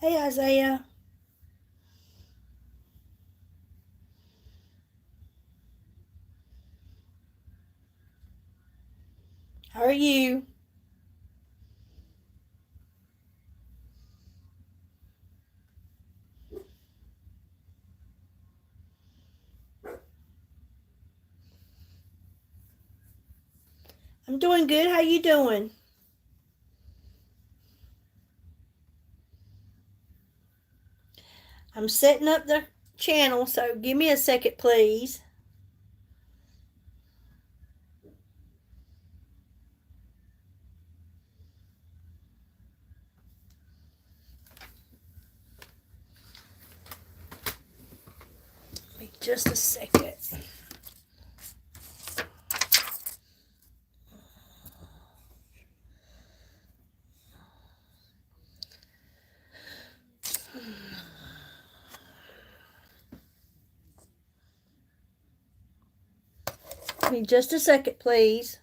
Hey, Isaiah. How are you? I'm doing good. How you doing? I'm setting up the channel, so give me a second, please. Give me just a second. Give me just a second, please.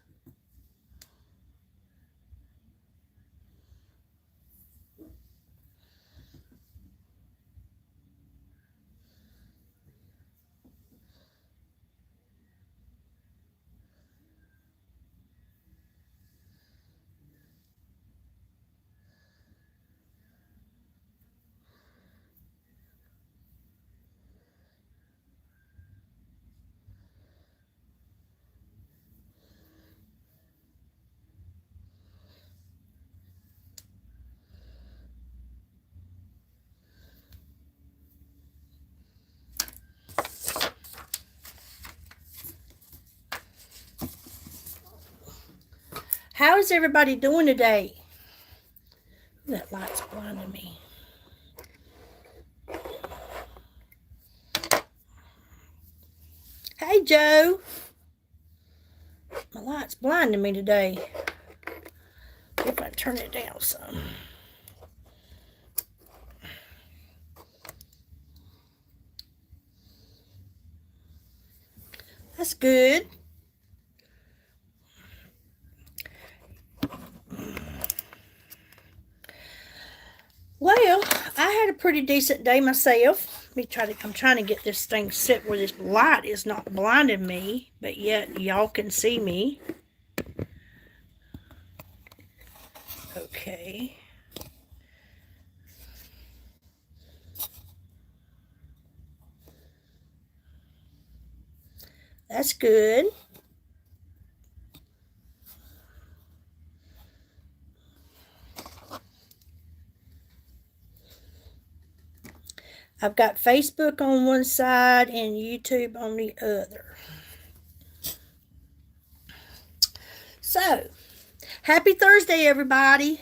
How is everybody doing today? That light's blinding me. Hey, Joe. My light's blinding me today. If I turn it down some. That's good. Well, I had a pretty decent day myself. I'm trying to get this thing set where this light is not blinding me, but yet y'all can see me. Okay. That's good. I've got Facebook on one side and YouTube on the other. So, happy Thursday, everybody.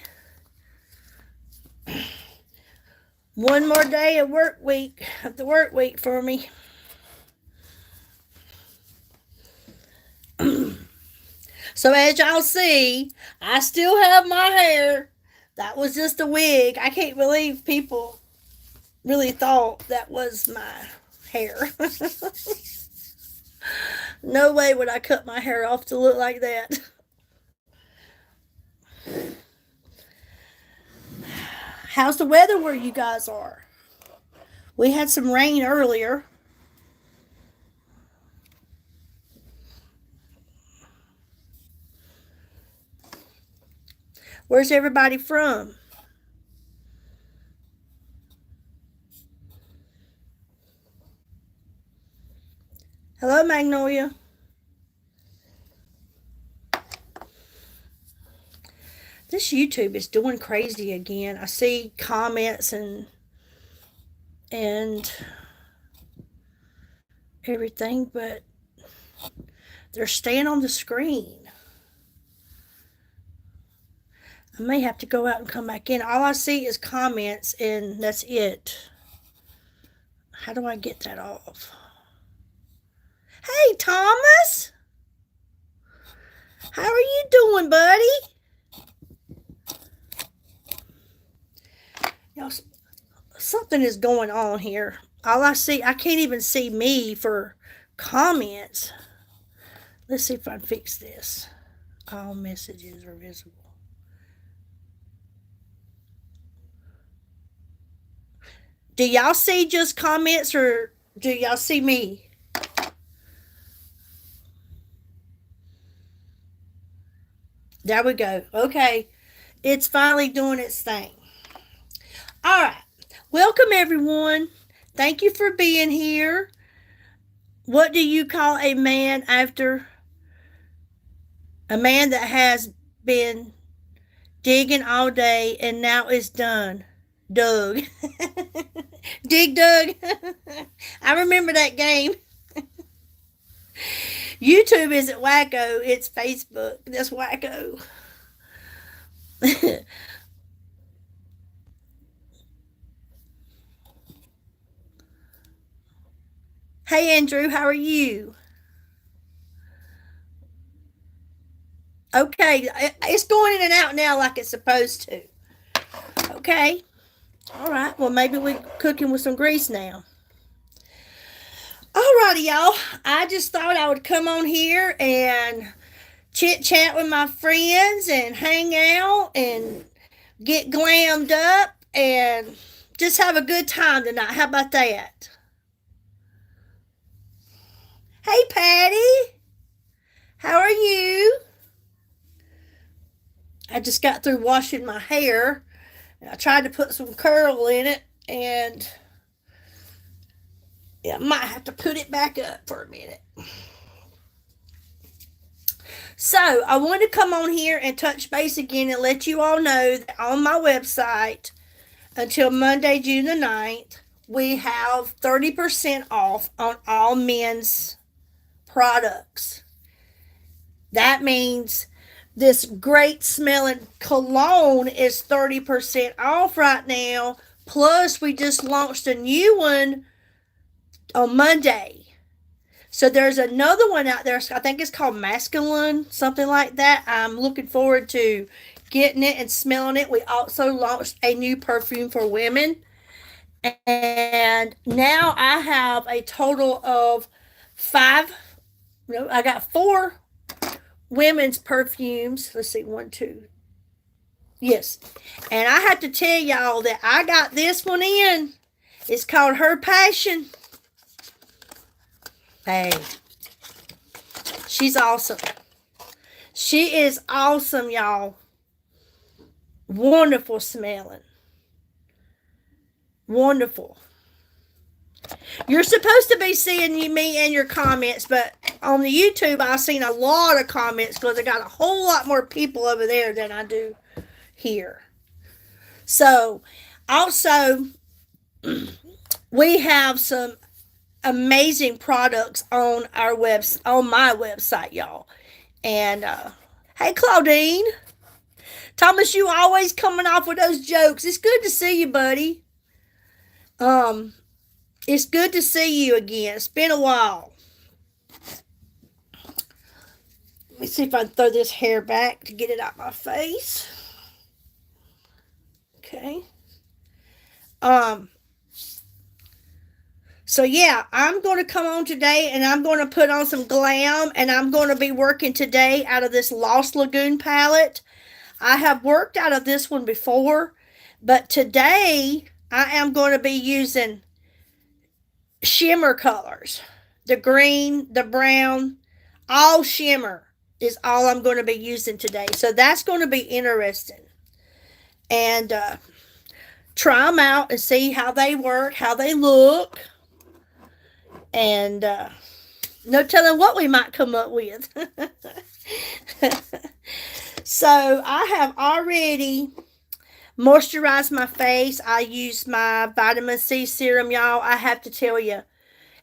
One more day of the work week for me. So as y'all see, I still have my hair. That was just a wig. I can't believe people really thought that was my hair. No way would I cut my hair off to look like that. How's the weather where you guys are? We had some rain earlier. Where's everybody from? Hello, Magnolia. This YouTube is doing crazy again. I see comments and everything, but they're staying on the screen. I may have to go out and come back in. All I see is comments, and that's it. How do I get that off? Hey, Thomas! How are you doing, buddy? Y'all, something is going on here. All I see, I can't even see me for comments. Let's see if I can fix this. All messages are visible. Do y'all see just comments or do y'all see me? There we go. Okay. It's finally doing its thing. All right. Welcome, everyone. Thank you for being here. What do you call a man after a man that has been digging all day and now is done? Doug. Dig Doug. I remember that game. YouTube isn't wacko, it's Facebook. That's wacko. Hey, Andrew, how are you? Okay, it's going in and out now like it's supposed to. Okay, all right. Well, maybe we're cooking with some grease now. Alrighty, y'all. I just thought I would come on here and chit chat with my friends and hang out and get glammed up and just have a good time tonight. How about that? Hey, Patty. How are you? I just got through washing my hair. I tried to put some curl in it, and yeah, I might have to put it back up for a minute. So, I want to come on here and touch base again and let you all know that on my website, until Monday, June the 9th, we have 30% off on all men's products. That means this great smelling cologne is 30% off right now. Plus, we just launched a new one on Monday. So there's another one out there. I think it's called Masculine, something like that. I'm looking forward to getting it and smelling it. We also launched a new perfume for women. And now I have a total of five. No, I got four women's perfumes. Let's see, one, two. Yes. And I have to tell y'all that I got this one in. It's called Her Passion. Hey, she's awesome. She is awesome, y'all. Wonderful smelling. Wonderful. You're supposed to be seeing me and your comments, but on the YouTube, I've seen a lot of comments because I got a whole lot more people over there than I do here. So, also, we have some amazing products on on my website, y'all. And hey, Claudine, Thomas, you always coming off with those jokes. It's good to see you, buddy. It's good to see you again. It's been a while. Let me see if I can throw this hair back to get it out my face. Okay. So yeah, I'm going to come on today and I'm going to put on some Glam, and I'm going to be working today out of this Lost Lagoon palette. I have worked out of this one before, but today I am going to be using shimmer colors. The green, the brown, all shimmer is all I'm going to be using today. So that's going to be interesting. And try them out and see how they work, how they look. And no telling what we might come up with. So I have already moisturized my face. I use my vitamin C serum, y'all. I have to tell you,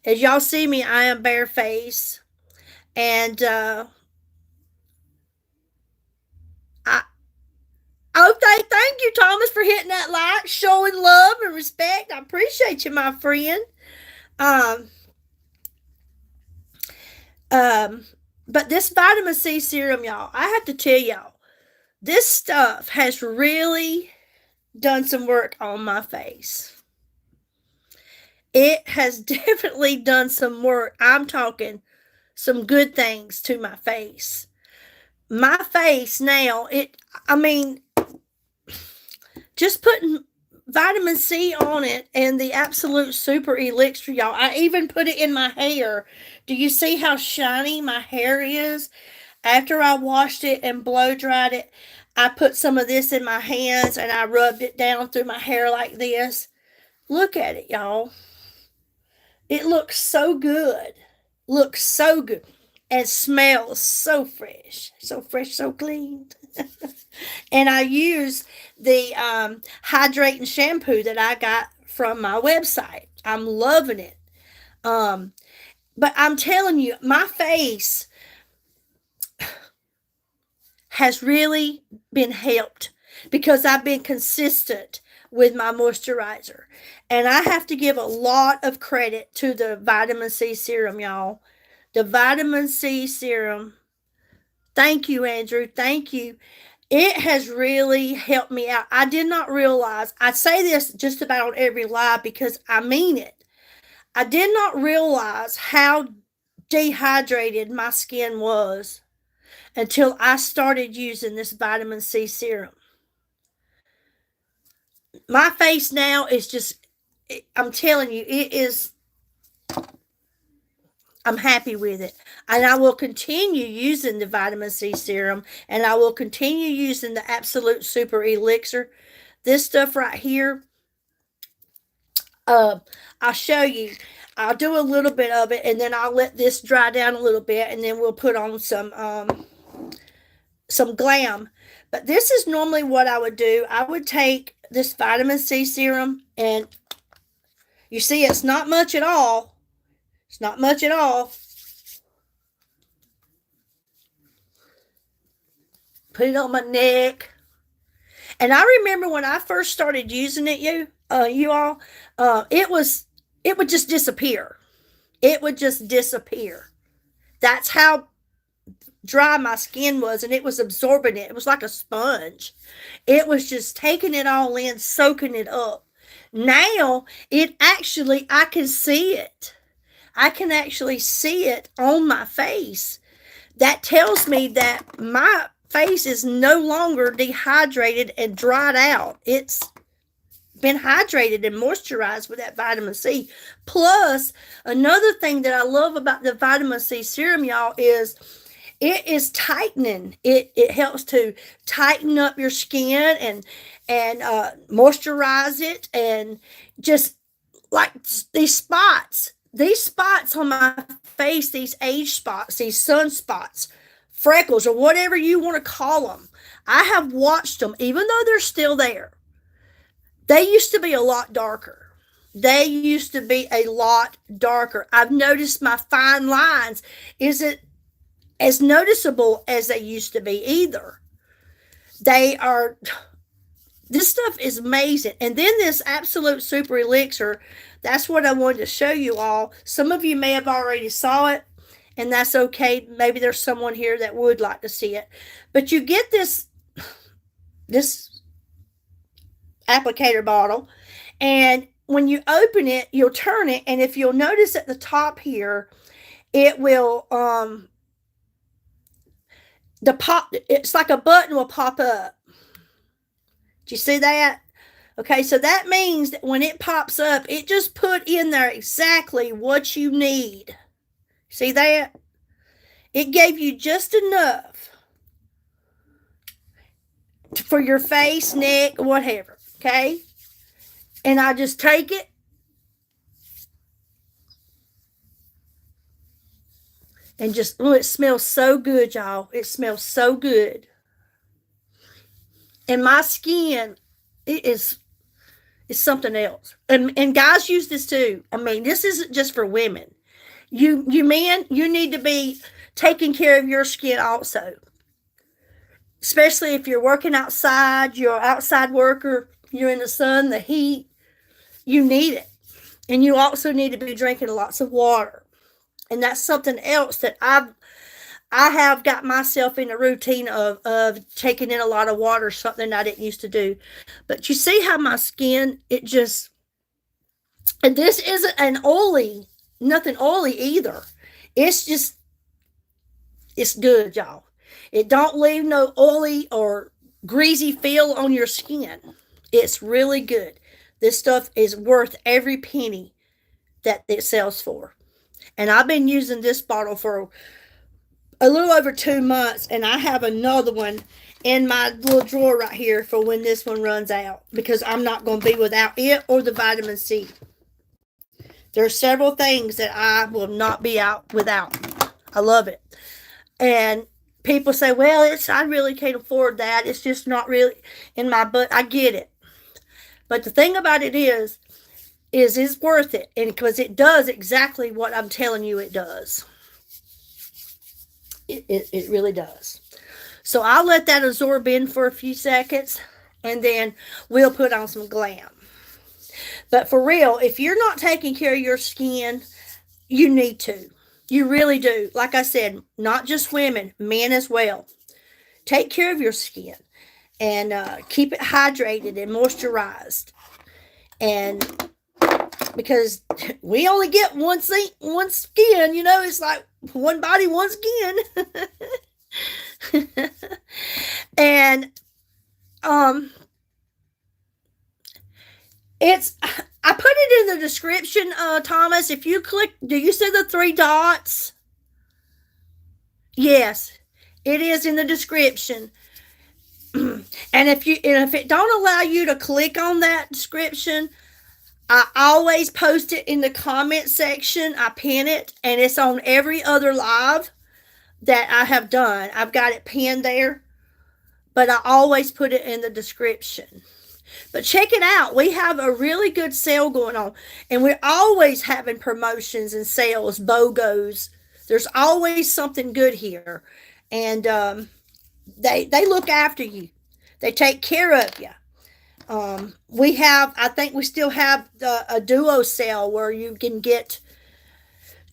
as y'all see me, I am barefaced. And thank you, Thomas, for hitting that like, showing love and respect. I appreciate you, my friend. But this vitamin C serum, y'all, I have to tell y'all, this stuff has really done some work on my face. It has definitely done some work. I'm talking some good things to my face. My face now, just putting vitamin C on it and the absolute super elixir, y'all. I even put it in my hair. Do you see how shiny my hair is? After I washed it and blow dried it, I put some of this in my hands and I rubbed it down through my hair like this. Look at it, y'all. It looks so good. Looks so good. And smells so fresh. So fresh, so clean. And I use the hydrating shampoo that I got from my website. I'm loving it. Um, but I'm telling you, my face has really been helped because I've been consistent with my moisturizer. And I have to give a lot of credit to the vitamin C serum, y'all. The vitamin C serum. Thank you, Andrew. Thank you. It has really helped me out. I did not realize, I say this just about on every live because I mean it. I did not realize how dehydrated my skin was until I started using this vitamin C serum. My face now is just, I'm telling you, it is, I'm happy with it. And I will continue using the vitamin C serum and I will continue using the Absolute Super Elixir. This stuff right here, I'll show you. I'll do a little bit of it and then I'll let this dry down a little bit and then we'll put on some Glam. But this is normally what I would do. I would take this vitamin C serum and you see it's not much at all. It's not much at all. Put it on my neck. And I remember when I first started using it, you all, it would just disappear. It would just disappear. That's how dry my skin was, and it was absorbing it. It was like a sponge. It was just taking it all in, soaking it up. Now, I can see it. I can actually see it on my face. That tells me that my face is no longer dehydrated and dried out. It's been hydrated and moisturized with that vitamin C. Plus, another thing that I love about the vitamin C serum, y'all, is it is tightening. It helps to tighten up your skin and moisturize it, and just like these spots on my face, these age spots, these sunspots, freckles, or whatever you want to call them. I have watched them, even though they're still there. They used to be a lot darker. They used to be a lot darker. I've noticed my fine lines isn't as noticeable as they used to be either. They are, this stuff is amazing. And then this Absolute Super Elixir, that's what I wanted to show you all. Some of you may have already saw it, and that's okay. Maybe there's someone here that would like to see it. But you get this applicator bottle, and when you open it, you'll turn it, and if you'll notice at the top here, it will it's like a button will pop up. Do you see that? Okay, so that means that when it pops up, it just put in there exactly what you need. See that? It gave you just enough for your face, neck, whatever. Okay? And I just take it. And just, oh, it smells so good, y'all. It smells so good. And my skin, it's something else. And guys use this too. I mean, this isn't just for women. You men, you need to be taking care of your skin also. Especially if you're working outside, you're an outside worker, you're in the sun, the heat, you need it. And you also need to be drinking lots of water. And that's something else that I have got myself in a routine of taking in a lot of water, something I didn't used to do. But you see how my skin, it just, and this isn't nothing oily either. It's just, it's good, y'all. It don't leave no oily or greasy feel on your skin. It's really good. This stuff is worth every penny that it sells for. And I've been using this bottle for a little over 2 months, and I have another one in my little drawer right here for when this one runs out, because I'm not going to be without it or the vitamin C. There are several things that I will not be out without. I love it. And people say, well, I really can't afford that. It's just not really in my budget. I get it. But the thing about it is it's worth it. And because it does exactly what I'm telling you it does. It really does. So I'll let that absorb in for a few seconds, and then we'll put on some Glam. But for real, if you're not taking care of your skin, you need to. You really do. Like I said, not just women, men as well. Take care of your skin and keep it hydrated and moisturized. And because we only get one skin, it's like one body, one skin. And I put it in the description, Thomas. If you click, do you see the 3 dots? Yes, it is in the description. And if it don't allow you to click on that description, I always post it in the comment section. I pin it, and it's on every other live that I have done. I've got it pinned there, but I always put it in the description. But check it out. We have a really good sale going on, and we're always having promotions and sales, BOGOs. There's always something good here, and they look after you. They take care of you. I think we still have a duo sale where you can get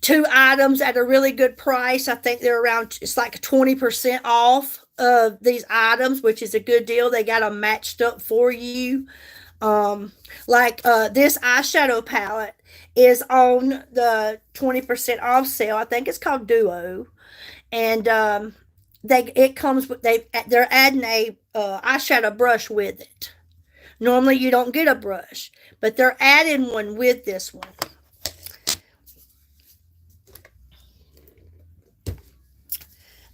2 items at a really good price. I think they're it's like 20% off of these items, which is a good deal. They got them matched up for you. This eyeshadow palette is on the 20% off sale. I think it's called Duo. And they're adding a eyeshadow brush with it. Normally you don't get a brush, but they're adding one with this one.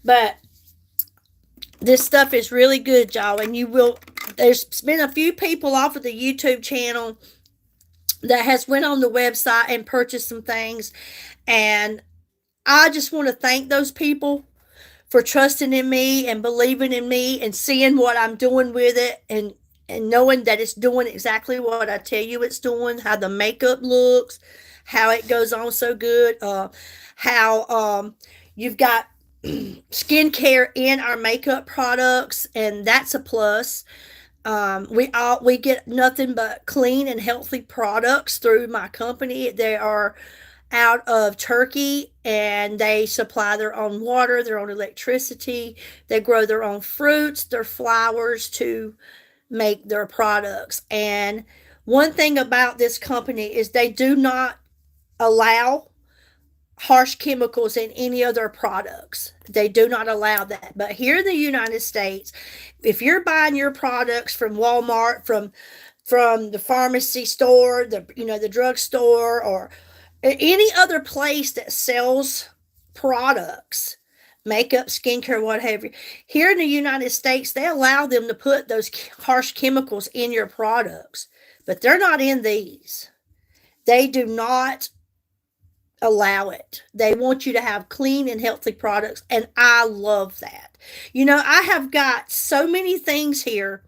But this stuff is really good, y'all. And there's been a few people off of the YouTube channel that has went on the website and purchased some things. And I just want to thank those people for trusting in me and believing in me and seeing what I'm doing with it, and knowing that it's doing exactly what I tell you it's doing, how the makeup looks, how it goes on so good, how you've got skincare in our makeup products, and that's a plus. We get nothing but clean and healthy products through my company. They are out of Turkey, and they supply their own water, their own electricity. They grow their own fruits, their flowers to make their products. And one thing about this company is they do not allow harsh chemicals in any other products. They do not allow that. But here in the United States, if you're buying your products from Walmart, from the pharmacy store, the drugstore, or any other place that sells products, makeup, skincare, whatever, here in the United States, they allow them to put those harsh chemicals in your products, but they're not in these. They do not allow it. They want you to have clean and healthy products, and I love that. I have got so many things here.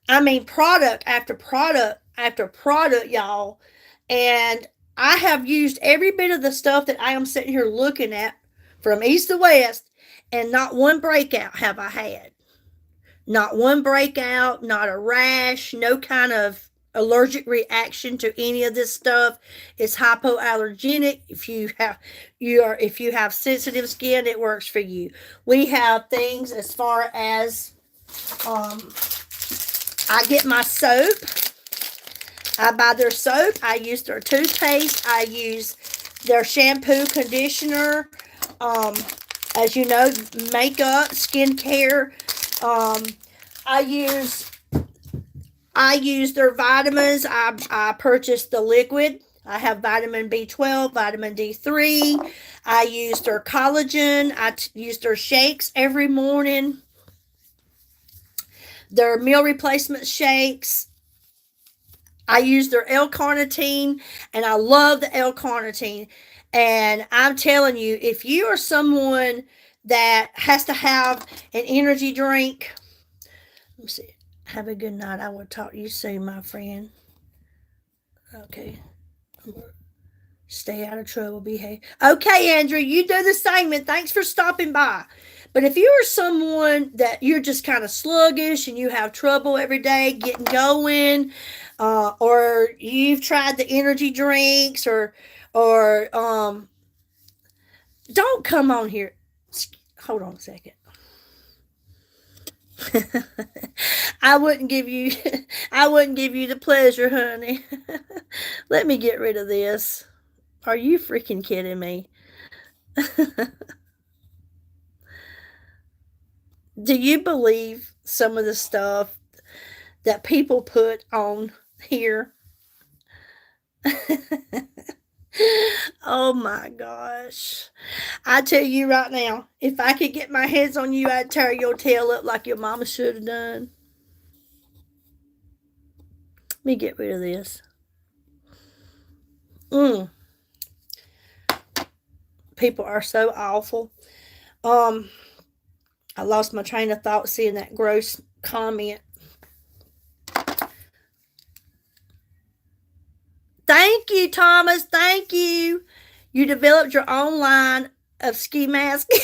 I mean, product after product after product, y'all, and I have used every bit of the stuff that I am sitting here looking at from east to west, and not one breakout have I had. Not one breakout, not a rash, no kind of allergic reaction to any of this stuff. It's hypoallergenic. If you have sensitive skin, it works for you. We have things as far as I get my soap. I buy their soap. I use their toothpaste. I use their shampoo, conditioner. As you know, makeup, skincare. I I use their vitamins. I purchased the liquid. I have vitamin B12, vitamin D3. I use their collagen. Use their shakes every morning. Their meal replacement shakes. I use their L-carnitine, and I love the L-carnitine. And I'm telling you, if you are someone that has to have an energy drink, let me see. Have a good night. I will talk to you soon, my friend. Okay. Stay out of trouble. Behave. Okay, Andrew, you do the same, and thanks for stopping by. But if you are someone that you're just kind of sluggish and you have trouble every day getting going, or you've tried the energy drinks, or don't come on here. Hold on a second. I wouldn't give you I wouldn't give you the pleasure, honey. Let me get rid of this. Are you freaking kidding me? Do you believe some of the stuff that people put on here? Oh my gosh. I tell you right now, if I could get my hands on you, I'd tear your tail up like your mama should have done. Let me get rid of this. People are so awful. I lost my train of thought seeing that gross comment. Thank you, Thomas. Thank you. You developed your own line of ski masks.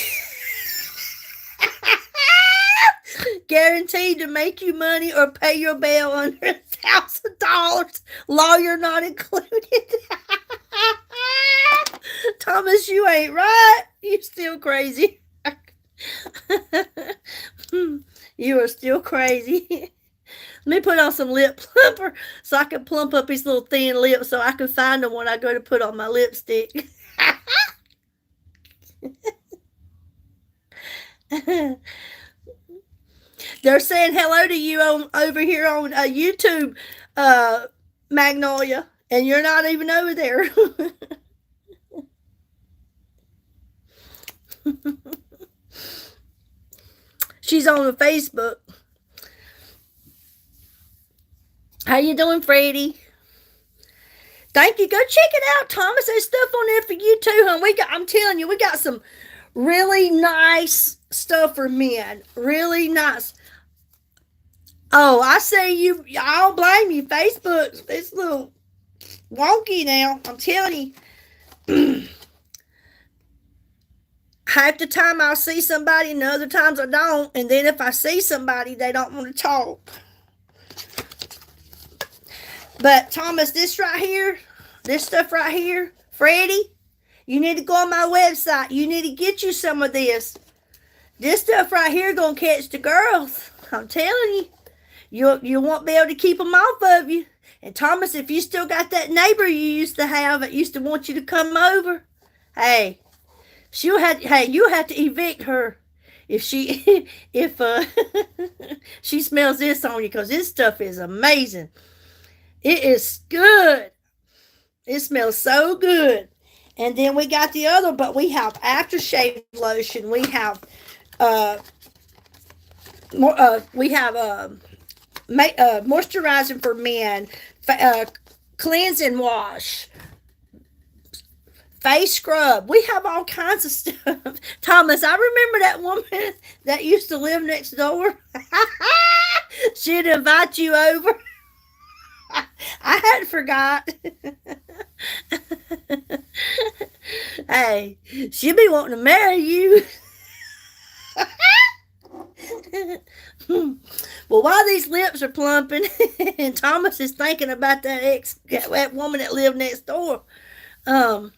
Guaranteed to make you money or pay your bail under $1,000. Lawyer not included. Thomas, you ain't right. You still crazy. You are still crazy. Let me put on some lip plumper so I can plump up his little thin lips so I can find them when I go to put on my lipstick. They're saying hello to you over here on YouTube, Magnolia, and you're not even over there. She's on Facebook. How you doing, Freddie? Thank you. Go check it out, Thomas. There's stuff on there for you too, hon. I'm telling you, we got some really nice stuff for men. Really nice. Oh, I say you. I don't blame you. Facebook, it's a little wonky now. I'm telling you. Half the time I'll see somebody, and the other times I don't. And then if I see somebody, they don't want to talk. But Thomas, this stuff right here, Freddie, you need to go on my website. You need to get you some of this. This stuff right here gonna catch the girls. I'm telling you. You won't be able to keep them off of you. And Thomas, if you still got that neighbor you used to have that used to want you to come over, hey, you have to evict her if she she smells this on you, because this stuff is amazing. It is good. It smells so good. And then we got the other, but we have aftershave lotion. We have moisturizing for men, cleansing wash, face scrub. We have all kinds of stuff. Thomas, I remember that woman that used to live next door. She'd invite you over. I hadn't forgot. Hey, she'll be wanting to marry you. Well, while these lips are plumping and Thomas is thinking about that woman that lived next door, I'm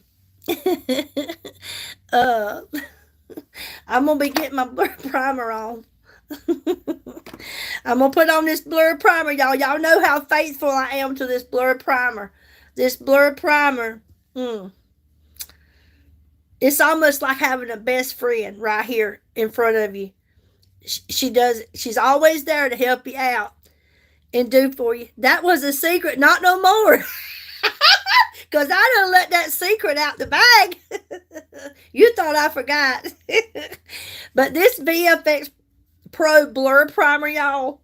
gonna be getting my blur primer on. I'm gonna put on this blur primer, y'all. Y'all know how faithful I am to this blur primer. This blur primer, it's almost like having a best friend right here in front of you. She's always there to help you out. and do for you. That was a secret, not no more. Because I done let that secret out the bag. You thought I forgot. But this VFX Pro Blur Primer, y'all,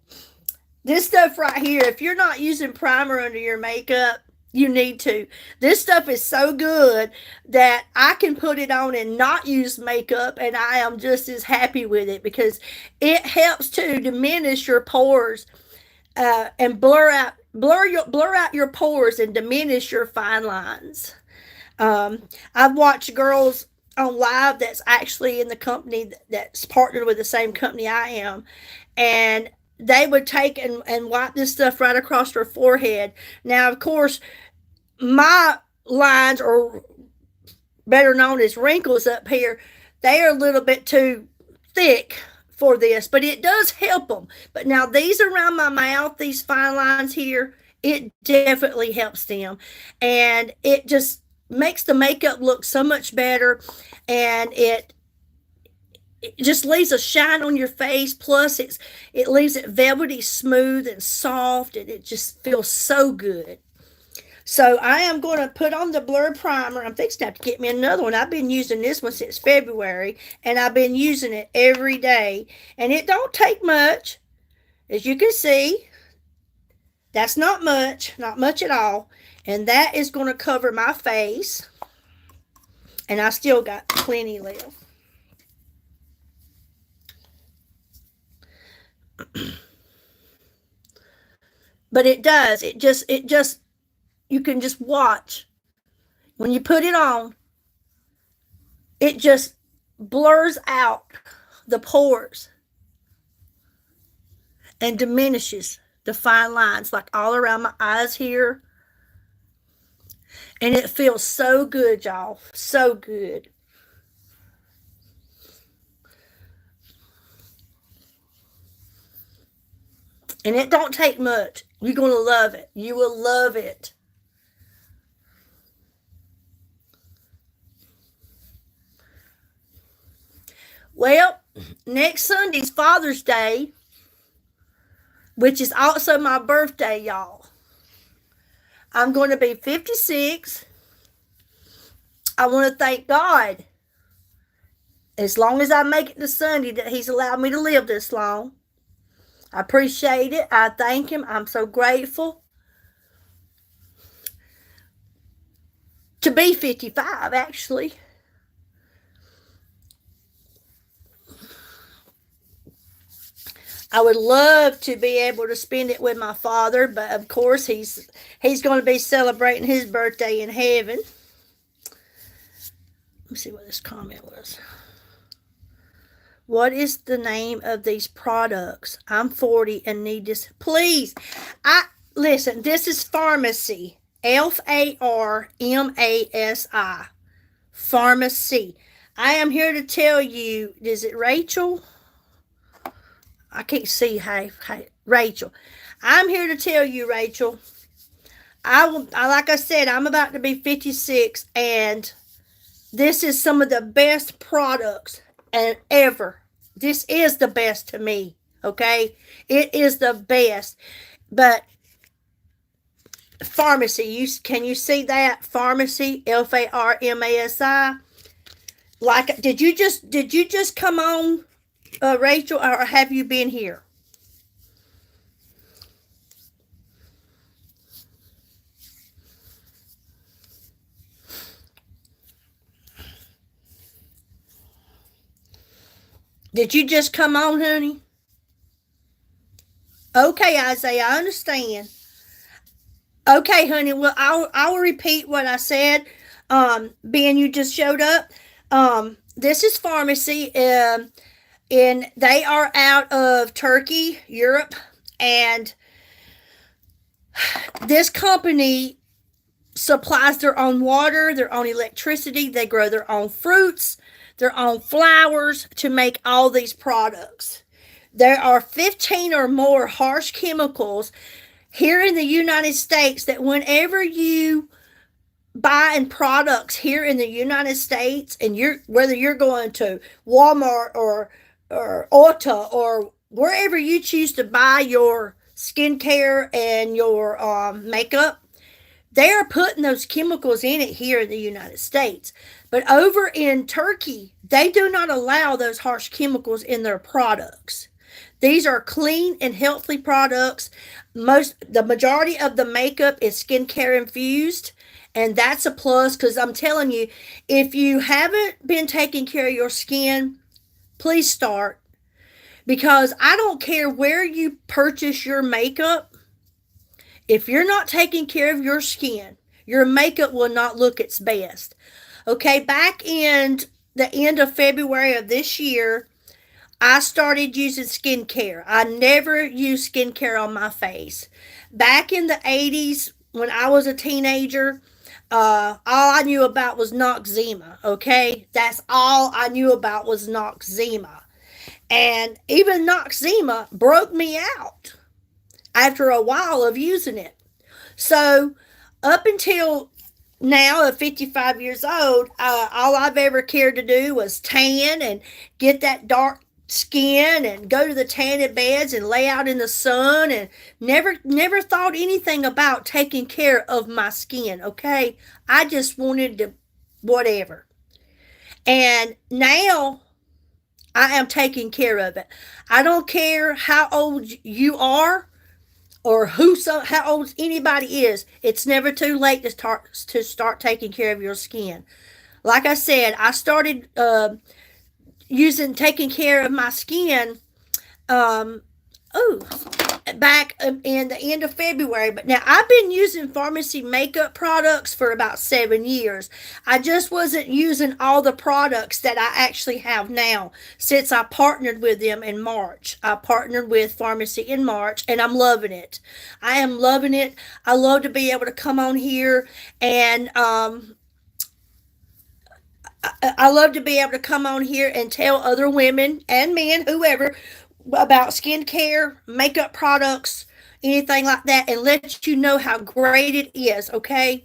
this stuff right here, if you're not using primer under your makeup, you need to. This stuff is so good that I can put it on and not use makeup, and I am just as happy with it because it helps to diminish your pores and blur out your pores and diminish your fine lines. I've watched girls on live that's actually in the company that's partnered with the same company I am, and they would take and wipe this stuff right across their forehead. Now, of course, my lines, or better known as wrinkles up here, they are a little bit too thick for this, but it does help them. But now these around my mouth, these fine lines here, it definitely helps them. And it just makes the makeup look so much better, and it just leaves a shine on your face. Plus it leaves it velvety smooth and soft, and it just feels so good. So I am going to put on the Blur Primer. I'm fixing to have to get me another one. I've been using this one since February, and I've been using it every day. And it don't take much. As you can see, that's not much at all. And that is going to cover my face. And I still got plenty left. But it does. It just you can just watch. When you put it on, it just blurs out the pores and diminishes the fine lines, like all around my eyes here. And it feels so good, y'all. So good. And it don't take much. You're going to love it. You will love it. Well, next Sunday's Father's Day, which is also my birthday, y'all. I'm going to be 56. I want to thank God, as long as I make it to Sunday, that He's allowed me to live this long. I appreciate it. I thank Him. I'm so grateful to be 55, actually. I would love to be able to spend it with my father, but of course he's going to be celebrating his birthday in heaven. Let me see what this comment was. What is the name of these products? I'm 40 and need this. Please, listen, this is Pharmacy. Farmasi. Pharmacy. I am here to tell you, is it Rachel? I can't see. Hey, Rachel. I'm here to tell you, Rachel. Like I said, I'm about to be 56, and this is some of the best products and ever. This is the best to me. Okay, it is the best. But Pharmacy, can you see that? Pharmacy, Farmasi. Like, did you just come on? Rachel, or have you been here? Did you just come on, honey? Okay, Isaiah, I understand. Okay, honey, well, I'll repeat what I said. Being you just showed up. This is Pharmacy. And they are out of Turkey, Europe, and this company supplies their own water, their own electricity. They grow their own fruits, their own flowers to make all these products. There are 15 or more harsh chemicals here in the United States that whenever you buying products here in the United States, and whether you're going to Walmart or Ulta or wherever you choose to buy your skincare and your makeup, they are putting those chemicals in it here in the United States. But over in Turkey, they do not allow those harsh chemicals in their products. These are clean and healthy products. The majority of the makeup is skincare infused, and that's a plus because I'm telling you, if you haven't been taking care of your skin, please start, because I don't care where you purchase your makeup. If you're not taking care of your skin, your makeup will not look its best. Okay, back in the end of February of this year, I started using skincare. I never used skincare on my face. Back in the 80s, when I was a teenager, all I knew about was Noxzema, okay? That's all I knew about was Noxzema. And even Noxzema broke me out after a while of using it. So, up until now, at 55 years old, all I've ever cared to do was tan and get that dark skin and go to the tanning beds and lay out in the sun, and never thought anything about taking care of my skin, okay? I just wanted to whatever. And now I am taking care of it. I don't care how old you are or how old anybody is. It's never too late to start taking care of your skin. Like I said, I started taking care of my skin um oh back in the end of February. But now I've been using pharmacy makeup products for about 7 years. I just wasn't using all the products that I actually have now since I partnered with them in March. I partnered with pharmacy in March, and I'm loving it. I am loving it. I love to be able to come on here and I love to be able to come on here and tell other women and men, whoever, about skincare, makeup products, anything like that, and let you know how great it is. Okay,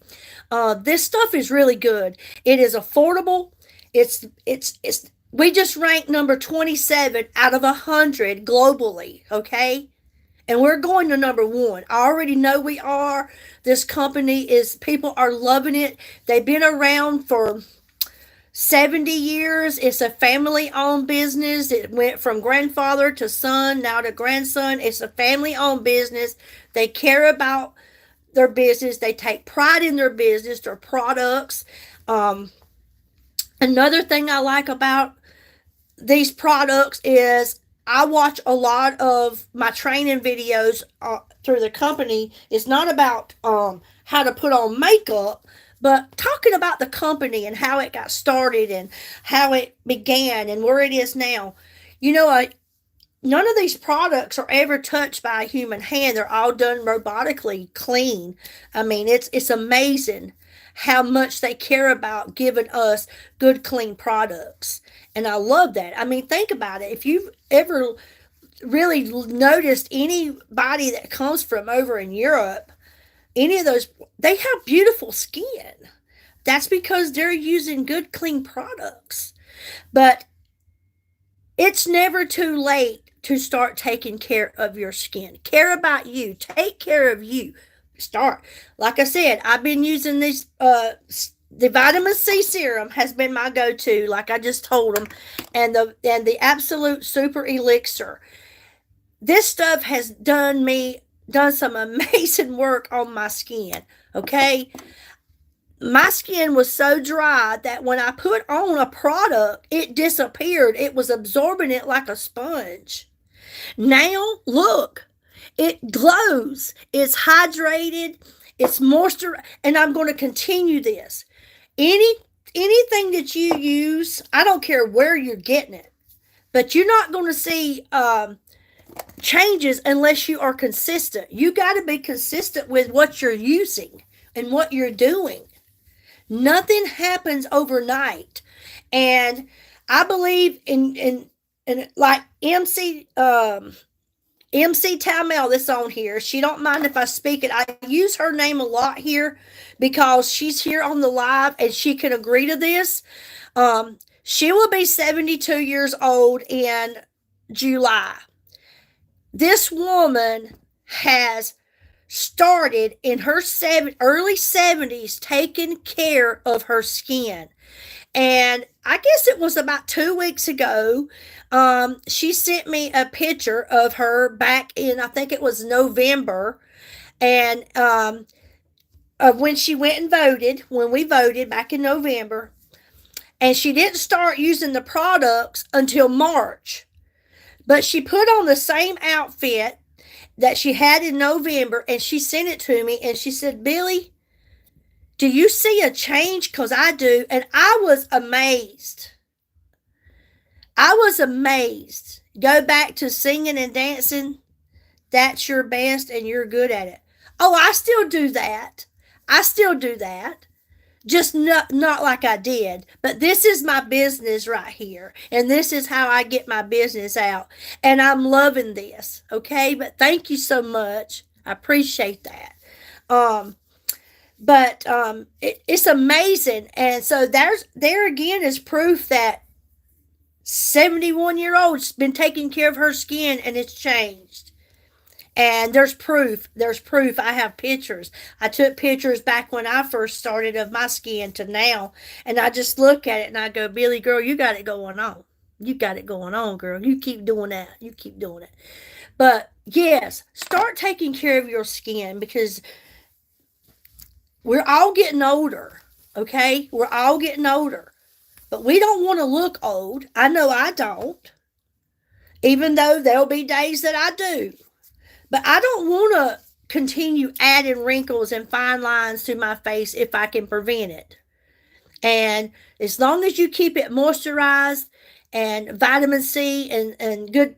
this stuff is really good. It is affordable. It's. We just ranked number 27 out of 100 globally. Okay, and we're going to number one. I already know we are. This company is. People are loving it. They've been around for 70 years. It's a family owned business. It went from grandfather to son, now to grandson. It's a family owned business. They care about their business. They take pride in their business, their products. Um, Another thing I like about these products is I watch a lot of my training videos through the company. It's not about how to put on makeup, but talking about the company and how it got started and how it began and where it is now. You know, none of these products are ever touched by a human hand. They're all done robotically clean. I mean, it's amazing how much they care about giving us good, clean products. And I love that. I mean, think about it. If you've ever really noticed anybody that comes from over in Europe, any of those, they have beautiful skin. That's because they're using good, clean products. But it's never too late to start taking care of your skin. Care about you. Take care of you. Start. Like I said, I've been using this. The vitamin C serum has been my go-to, like I just told them, and the absolute super elixir. This stuff has done some amazing work on my skin. Okay, my skin was so dry that when I put on a product, it disappeared. It was absorbing it like a sponge. Now, look, it glows. It's hydrated. It's moisture, and I'm going to continue this. Any anything that you use, I don't care where you're getting it, but you're not going to see changes unless you are consistent. You got to be consistent with what you're using and what you're doing. Nothing happens overnight, and I believe in like MC Tamel that's on here. She don't mind if I speak it. I use her name a lot here because she's here on the live and she can agree to this. She will be 72 years old in July. This woman has started in her early 70s taking care of her skin. And I guess it was about 2 weeks ago. She sent me a picture of her back in, I think it was November, and of when she went and voted, when we voted back in November. And she didn't start using the products until March. But she put on the same outfit that she had in November, and she sent it to me, and she said, Billy, do you see a change? Because I do. And I was amazed. I was amazed. Go back to singing and dancing. That's your best and you're good at it. Oh, I still do that. I still do that. Just not like I did. But this is my business right here. And this is how I get my business out. And I'm loving this. Okay? But thank you so much. I appreciate that. But it's amazing. And so there again is proof that 71-year-old's been taking care of her skin and it's changed. And there's proof. There's proof. I have pictures. I took pictures back when I first started of my skin to now. And I just look at it and I go, Billy, girl, you got it going on. You got it going on, girl. You keep doing that. You keep doing it. But yes, start taking care of your skin because we're all getting older. Okay? We're all getting older. But we don't want to look old. I know I don't. Even though there'll be days that I do. But I don't want to continue adding wrinkles and fine lines to my face if I can prevent it. And as long as you keep it moisturized and vitamin C and good,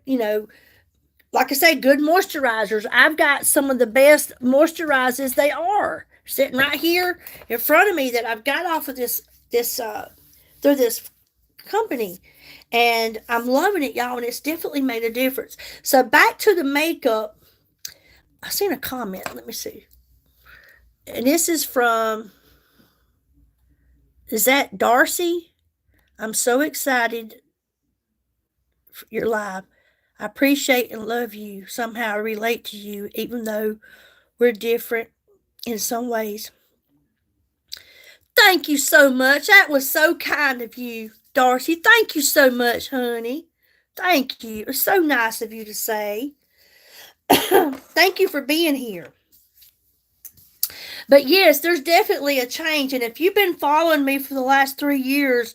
like I say, good moisturizers. I've got some of the best moisturizers they are sitting right here in front of me that I've got off of this through this company. And I'm loving it, y'all, and it's definitely made a difference. So back to the makeup. I seen a comment. Let me see. And this is from, is that Darcy? I'm so excited for your live. I appreciate and love you. Somehow I relate to you, even though we're different in some ways. Thank you so much. That was so kind of you, Darcy. Thank you so much, honey. Thank you. It's so nice of you to say. Thank you for being here. But yes, there's definitely a change. And if you've been following me for the last 3 years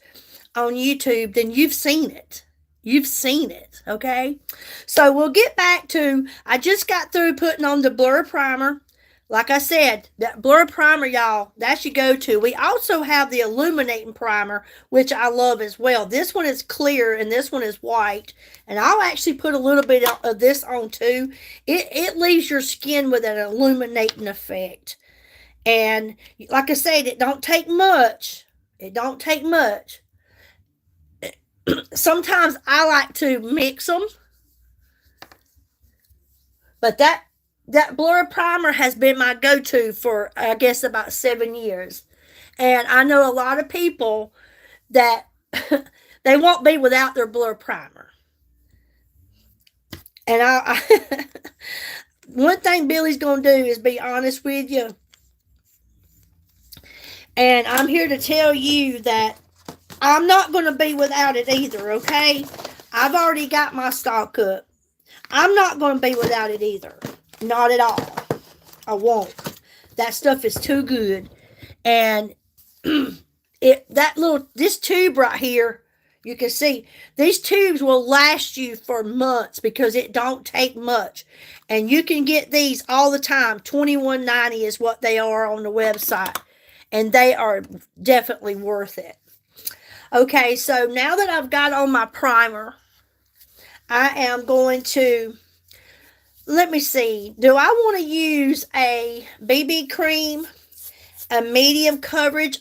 on YouTube, then you've seen it. You've seen it, okay? So we'll get back to, I just got through putting on the Blur Primer. Like I said, that Blur Primer, y'all, that's your go-to. We also have the Illuminating Primer, which I love as well. This one is clear and this one is white. And I'll actually put a little bit of this on too. It leaves your skin with an illuminating effect. And like I said, it don't take much. It don't take much. Sometimes I like to mix them. But that Blur Primer has been my go-to for, I guess, about 7 years. And I know a lot of people that they won't be without their Blur Primer. And one thing Billy's going to do is be honest with you. And I'm here to tell you that I'm not going to be without it either, okay? I've already got my stock up. I'm not going to be without it either. Not at all. I won't. That stuff is too good. And this tube right here, you can see, these tubes will last you for months because it don't take much. And you can get these all the time. $21.90 is what they are on the website. And they are definitely worth it. Okay, so now that I've got on my primer, I am going to, let me see, do I want to use a BB cream, a medium coverage?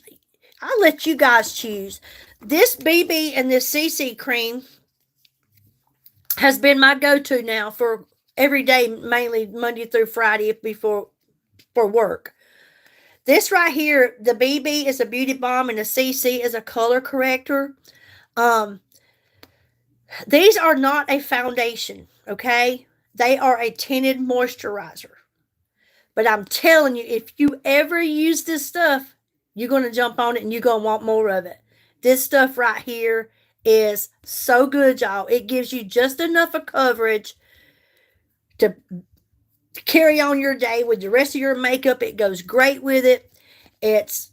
I'll let you guys choose. This BB and this CC cream has been my go-to now for every day, mainly Monday through Friday for work. This right here, the BB is a beauty balm and the CC is a color corrector. These are not a foundation, okay? They are a tinted moisturizer. But I'm telling you, if you ever use this stuff, you're going to jump on it and you're going to want more of it. This stuff right here is so good, y'all. It gives you just enough of coverage to carry on your day with the rest of your makeup. It goes great with it. It's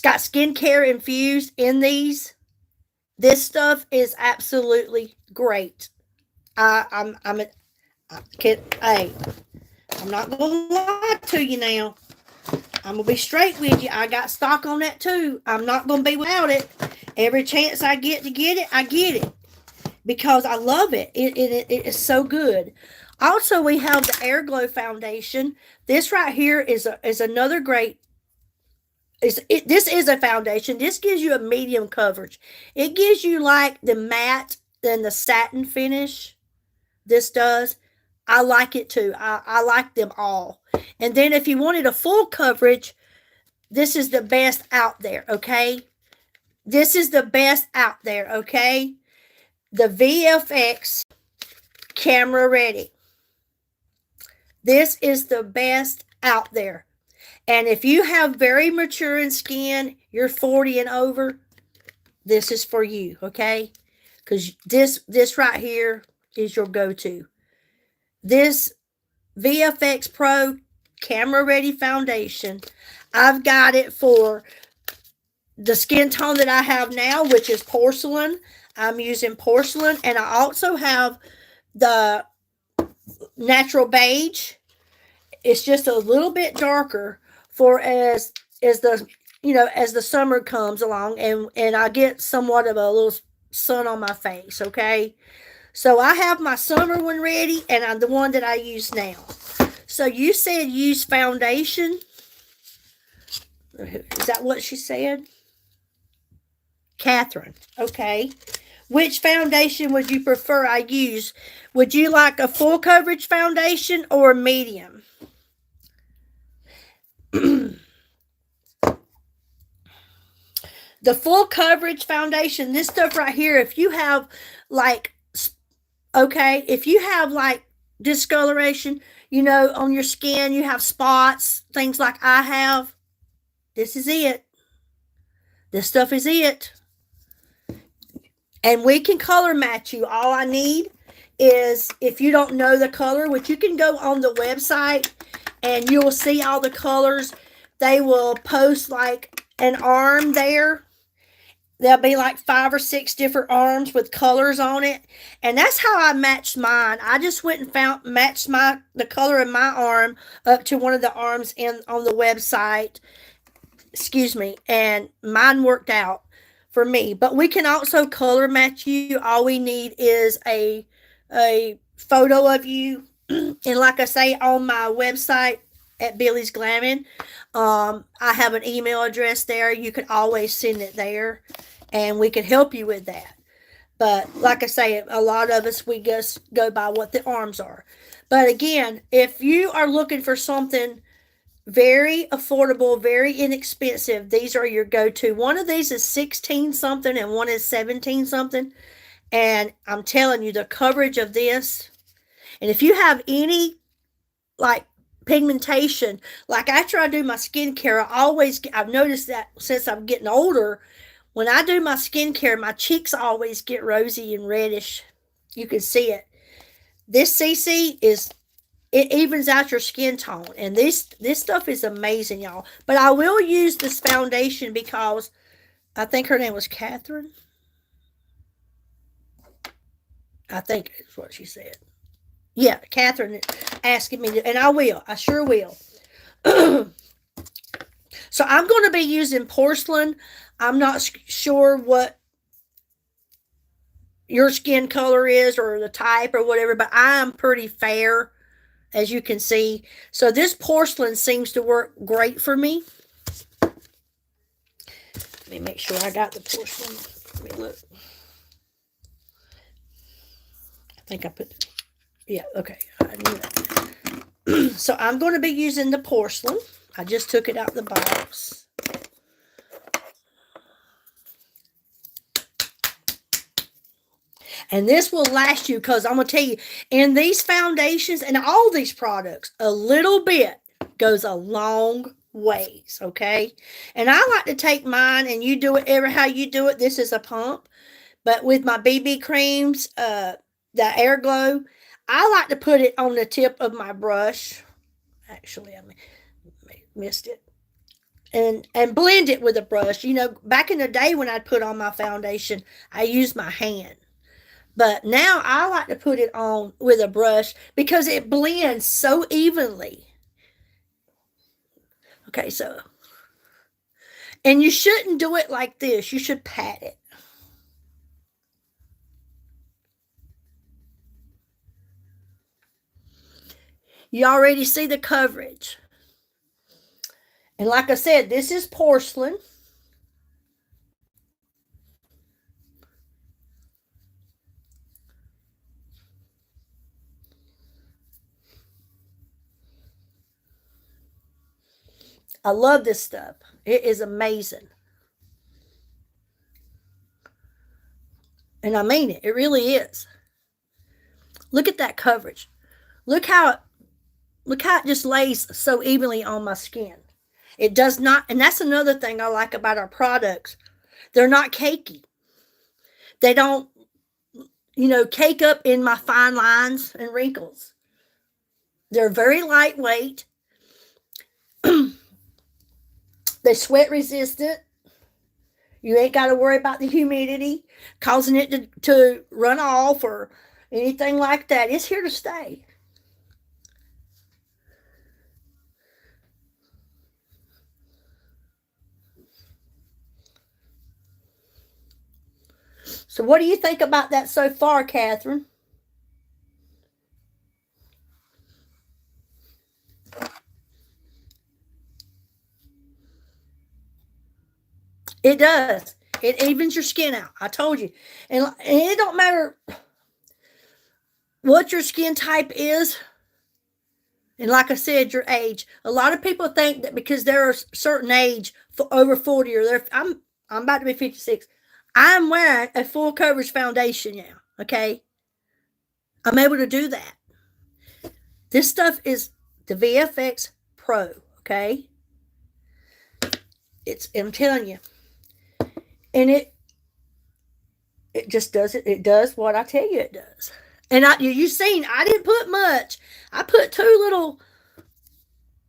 got skincare infused in these. This stuff is absolutely great. I'm not gonna lie to you now. I'm gonna be straight with you. I got stock on that too. I'm not gonna be without it. Every chance I get to get it, I get it because I love it. It is so good. Also, we have the Air Glow foundation. This right here is another great. This is a foundation. This gives you a medium coverage. It gives you like the matte and the satin finish. This does. I like it too. I like them all. And then if you wanted a full coverage, this is the best out there, okay? This is the best out there, okay? The VFX Camera Ready. This is the best out there. And if you have very maturing skin, you're 40 and over, this is for you, okay? Because this right here is your go-to. This VFX Pro Camera Ready Foundation, I've got it for the skin tone that I have now, which is porcelain. I'm using porcelain, and I also have the natural beige. It's just a little bit darker for as the summer comes along, and I get somewhat of a little sun on my face, okay? So I have my summer one ready, and I'm the one that I use now. So you said use foundation. Is that what she said? Catherine. Okay. Which foundation would you prefer I use? Would you like a full coverage foundation or a medium? The full coverage foundation, this stuff right here, if you have like, okay, if you have like discoloration, on your skin, you have spots, things like I have, this is it. This stuff is it. And we can color match you. All I need is, if you don't know the color, which you can go on the website and you will see all the colors. They will post like an arm there. There'll be like 5 or 6 different arms with colors on it. And that's how I matched mine. I just went and matched the color of my arm up to one of the arms on the website. Excuse me. And mine worked out for me. But we can also color match you. All we need is a photo of you. And like I say, on my website at Billy's Glamming, I have an email address there. You can always send it there, and we can help you with that. But like I say, a lot of us, we just go by what the arms are. But again, if you are looking for something very affordable, very inexpensive, these are your go-to. One of these is 16 something and one is 17 something. And I'm telling you, the coverage of this, and if you have any like pigmentation, like after I do my skincare, I've noticed that since I'm getting older, when I do my skincare, my cheeks always get rosy and reddish. You can see it. This CC it evens out your skin tone. And this stuff is amazing, y'all. But I will use this foundation because I think her name was Catherine. I think is what she said. Yeah, Catherine asking me to, and I will. I sure will. So I'm going to be using porcelain. I'm not sure what your skin color is or the type or whatever, but I'm pretty fair, as you can see. So this porcelain seems to work great for me. Let me make sure I got the porcelain. Let me look. I think I put, yeah, okay. I knew that. So I'm going to be using the porcelain. I just took it out of the box. And this will last you, because I'm going to tell you, in these foundations and all these products, a little bit goes a long ways, okay? And I like to take mine, and you do it ever how you do it. This is a pump. But with my BB creams, the Air Glow, I like to put it on the tip of my brush. Actually, I missed it. And blend it with a brush. You know, back in the day when I'd put on my foundation, I used my hand. But now I like to put it on with a brush because it blends so evenly. Okay, so, and you shouldn't do it like this. You should pat it. You already see the coverage. And like I said, this is porcelain. I love this stuff. It is amazing. And I mean it. It really is. Look at that coverage. Look how it just lays so evenly on my skin. It does not, and that's another thing I like about our products. They're not cakey. They don't, cake up in my fine lines and wrinkles. They're very lightweight. They're sweat resistant. You ain't got to worry about the humidity causing it to run off or anything like that. It's here to stay. So what do you think about that so far, Catherine? It does. It evens your skin out. I told you. And it don't matter what your skin type is. And like I said, your age. A lot of people think that because they're a certain age, for over 40 or I'm about to be 56. I'm wearing a full coverage foundation now. Okay. I'm able to do that. This stuff is the VFX Pro. Okay. I'm telling you. And it just does it. It does what I tell you it does. And you've seen, I didn't put much. I put 2 little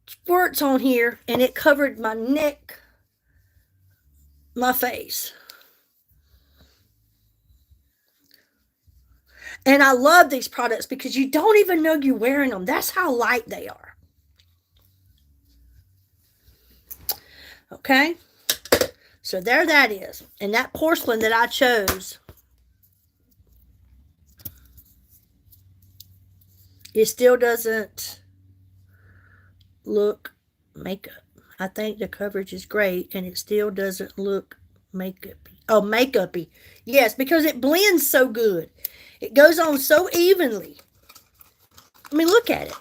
squirts on here, and it covered my neck, my face. And I love these products because you don't even know you're wearing them. That's how light they are. Okay? So there that is. And that porcelain that I chose, it still doesn't look makeup. I think the coverage is great, and it still doesn't look makeup-y. Oh, makeup-y. Yes, because it blends so good. It goes on so evenly. I mean, look at it.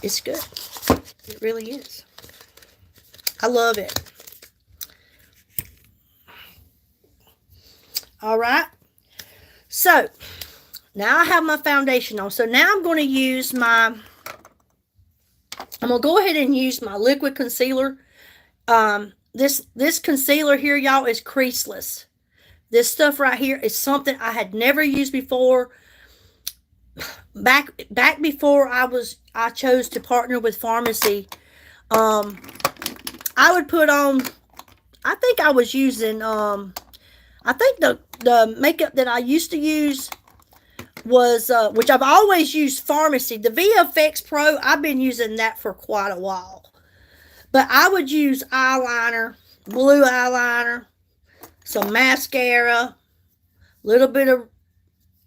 It's good. It really is. I love it. All right. So, now I have my foundation on. So now I'm going to use I'm going to go ahead and use my liquid concealer. This concealer here, y'all, is creaseless. This stuff right here is something I had never used before. Back before I chose to partner with pharmacy, I would put on, I think I was using, I think the makeup that I used to use was, which I've always used pharmacy. The VFX Pro, I've been using that for quite a while. But I would use eyeliner, blue eyeliner, some mascara, a little bit of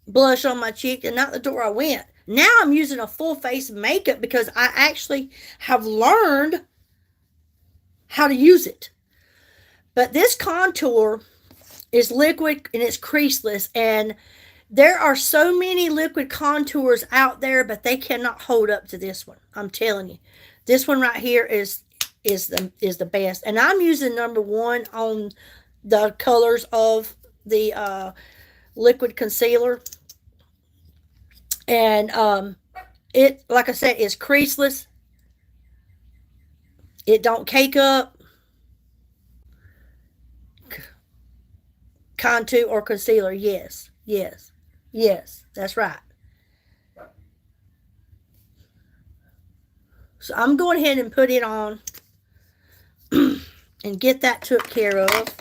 blush on my cheek, and out the door I went. Now I'm using a full face makeup because I actually have learned how to use it. But this contour is liquid and it's creaseless, and there are so many liquid contours out there, but they cannot hold up to this one. I'm telling you. This one right here is the best. And I'm using number 1 on the colors of the liquid concealer. And it, like I said, is creaseless. It don't cake up, contour or concealer. Yes, yes, yes, that's right. So I'm going ahead and put it on and get that took care of.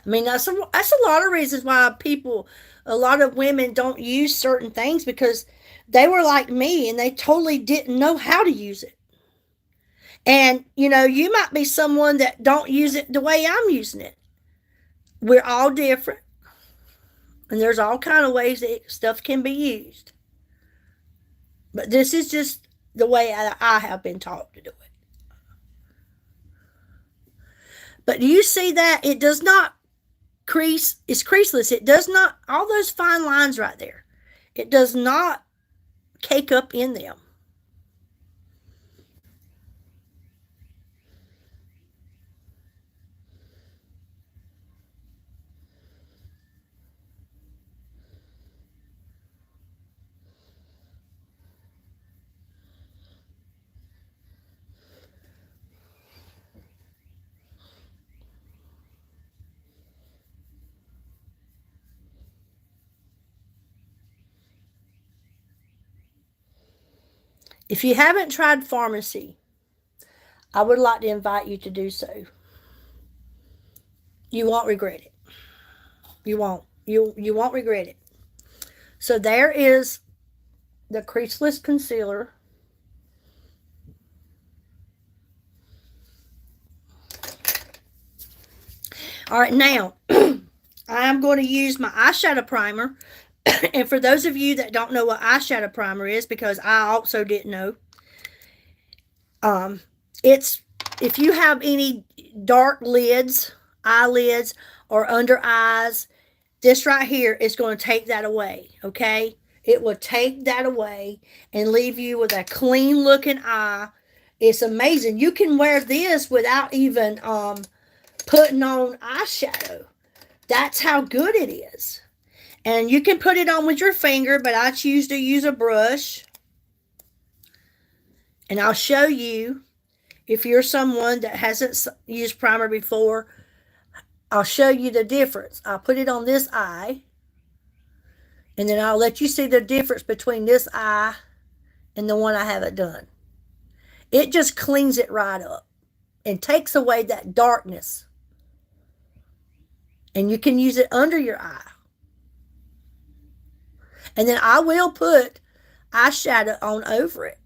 I mean, that's a lot of reasons why a lot of women don't use certain things, because they were like me and they totally didn't know how to use it. And you might be someone that don't use it the way I'm using it. We're all different, and there's all kind of ways that stuff can be used. But this is just the way I have been taught to do it. But do you see that it does not crease? It's creaseless. It does not, all those fine lines right there, it does not cake up in them. If you haven't tried pharmacy, I would like to invite you to do so. You won't regret it. You won't. You won't regret it. So there is the creaseless concealer. All right, now I'm going to use my eyeshadow primer. And for those of you that don't know what eyeshadow primer is, because I also didn't know, it's, if you have any dark lids, eyelids, or under eyes, this right here is going to take that away, okay? It will take that away and leave you with a clean looking eye. It's amazing. You can wear this without even putting on eyeshadow. That's how good it is. And you can put it on with your finger, but I choose to use a brush. And I'll show you, if you're someone that hasn't used primer before, I'll show you the difference. I'll put it on this eye, and then I'll let you see the difference between this eye and the one I haven't done. It just cleans it right up and takes away that darkness. And you can use it under your eye. And then I will put eyeshadow on over it.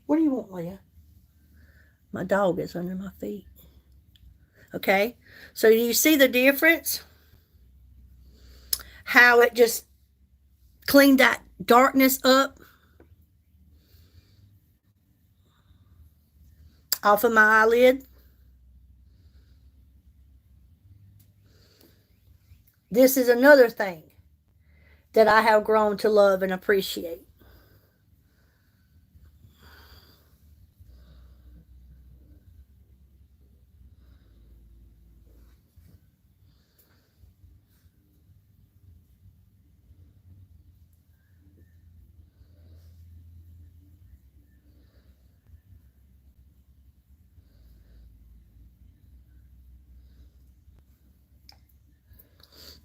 What do you want, Leah? My dog is under my feet. Okay, so you see the difference? How it just cleaned that darkness up off of my eyelid. This is another thing that I have grown to love and appreciate.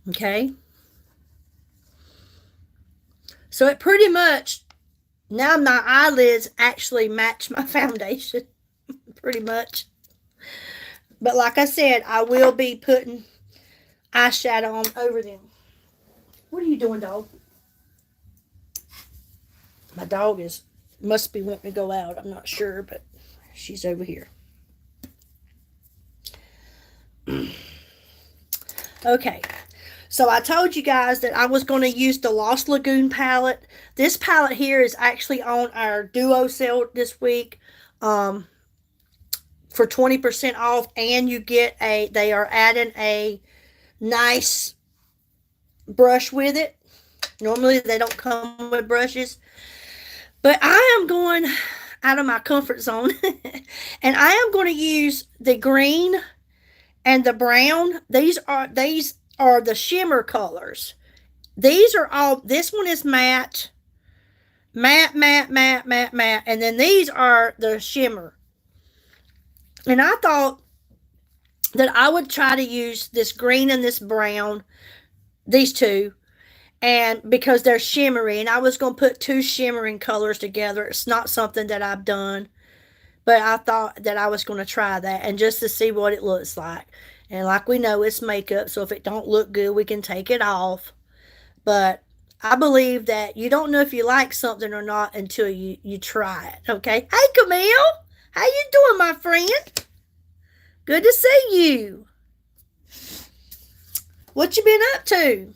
Okay. So it pretty much, now my eyelids actually match my foundation. Pretty much. But like I said, I will be putting eyeshadow on over them. What are you doing, dog? My dog must be wanting to go out. I'm not sure, but she's over here. Okay. So I told you guys that I was going to use the Lost Lagoon palette. This palette here is actually on our duo sale this week for 20% off, and you get they are adding a nice brush with it. Normally they don't come with brushes, but I am going out of my comfort zone and I am going to use the green and the brown. These are the shimmer colors. These are all, this one is matte, matte, matte, matte, matte, matte, and then these are the shimmer. And I thought that I would try to use this green and this brown, these two, and because they're shimmery, and I was going to put two shimmering colors together. It's not something that I've done, but I thought that I was going to try that and just to see what it looks like. And like we know, it's makeup, so if it don't look good, we can take it off. But I believe that you don't know if you like something or not until you try it. Okay. Hey, Camille, how you doing, my friend? Good to see you. What you been up to?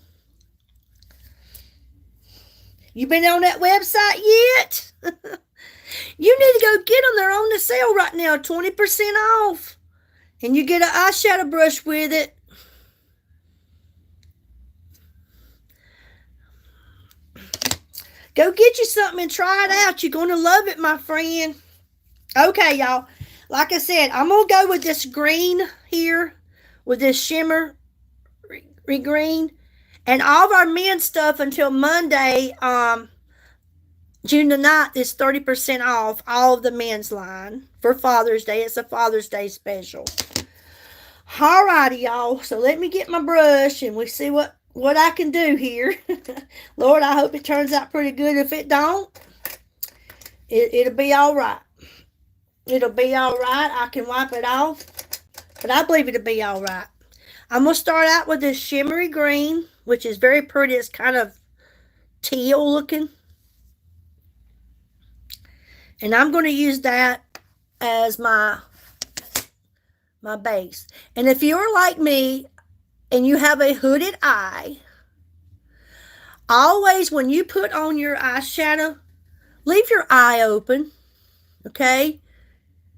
You been on that website yet? You need to go get them. They're on the sale right now, 20% off. And you get an eyeshadow brush with it. Go get you something and try it out. You're going to love it, my friend. Okay, y'all. Like I said, I'm going to go with this green here, with this shimmer green. And all of our men's stuff until Monday, June the 9th, is 30% off all of the men's line for Father's Day. It's a Father's Day special. Alrighty, y'all. So let me get my brush and we see what I can do here. Lord, I hope it turns out pretty good. If it don't, it'll be all right. It'll be all right. I can wipe it off, but I believe it'll be all right. I'm going to start out with this shimmery green, which is very pretty. It's kind of teal looking. And I'm going to use that as my base. And if you're like me and you have a hooded eye, always when you put on your eyeshadow, leave your eye open, okay?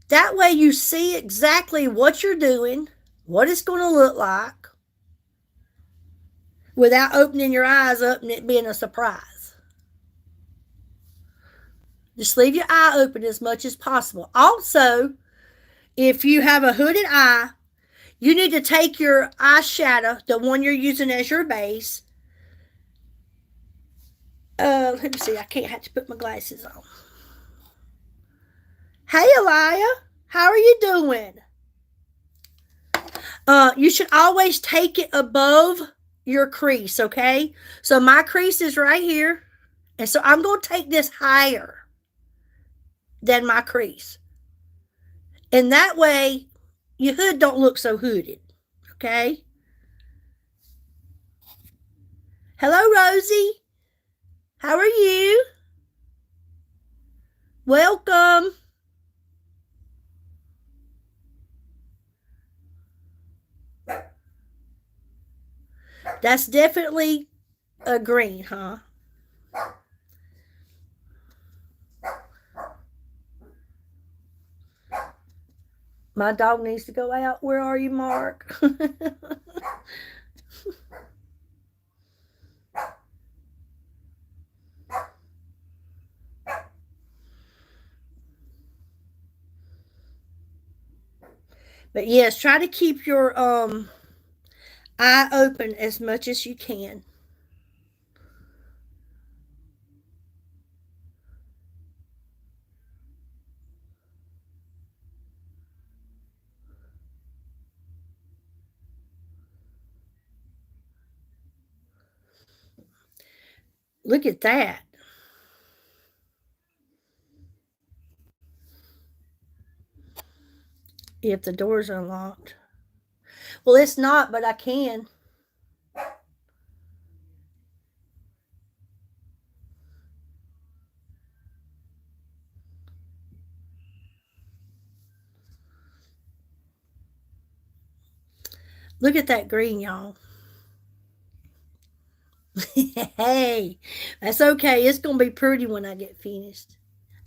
That way you see exactly what you're doing, what it's going to look like, without opening your eyes up and it being a surprise. Just leave your eye open as much as possible. Also, if you have a hooded eye, you need to take your eyeshadow, the one you're using as your base. Let me see. I can't have to put my glasses on. Hey, Elia. How are you doing? You should always take it above your crease, okay? So my crease is right here. And so I'm going to take this higher than my crease. And that way, your hood don't look so hooded, okay? Hello, Rosie. How are you? Welcome. That's definitely a green, huh? My dog needs to go out. Where are you, Mark? But yes, try to keep your eye open as much as you can. Look at that. If the door's unlocked. Well, it's not, but I can. Look at that green, y'all. Hey, that's okay. It's going to be pretty when I get finished.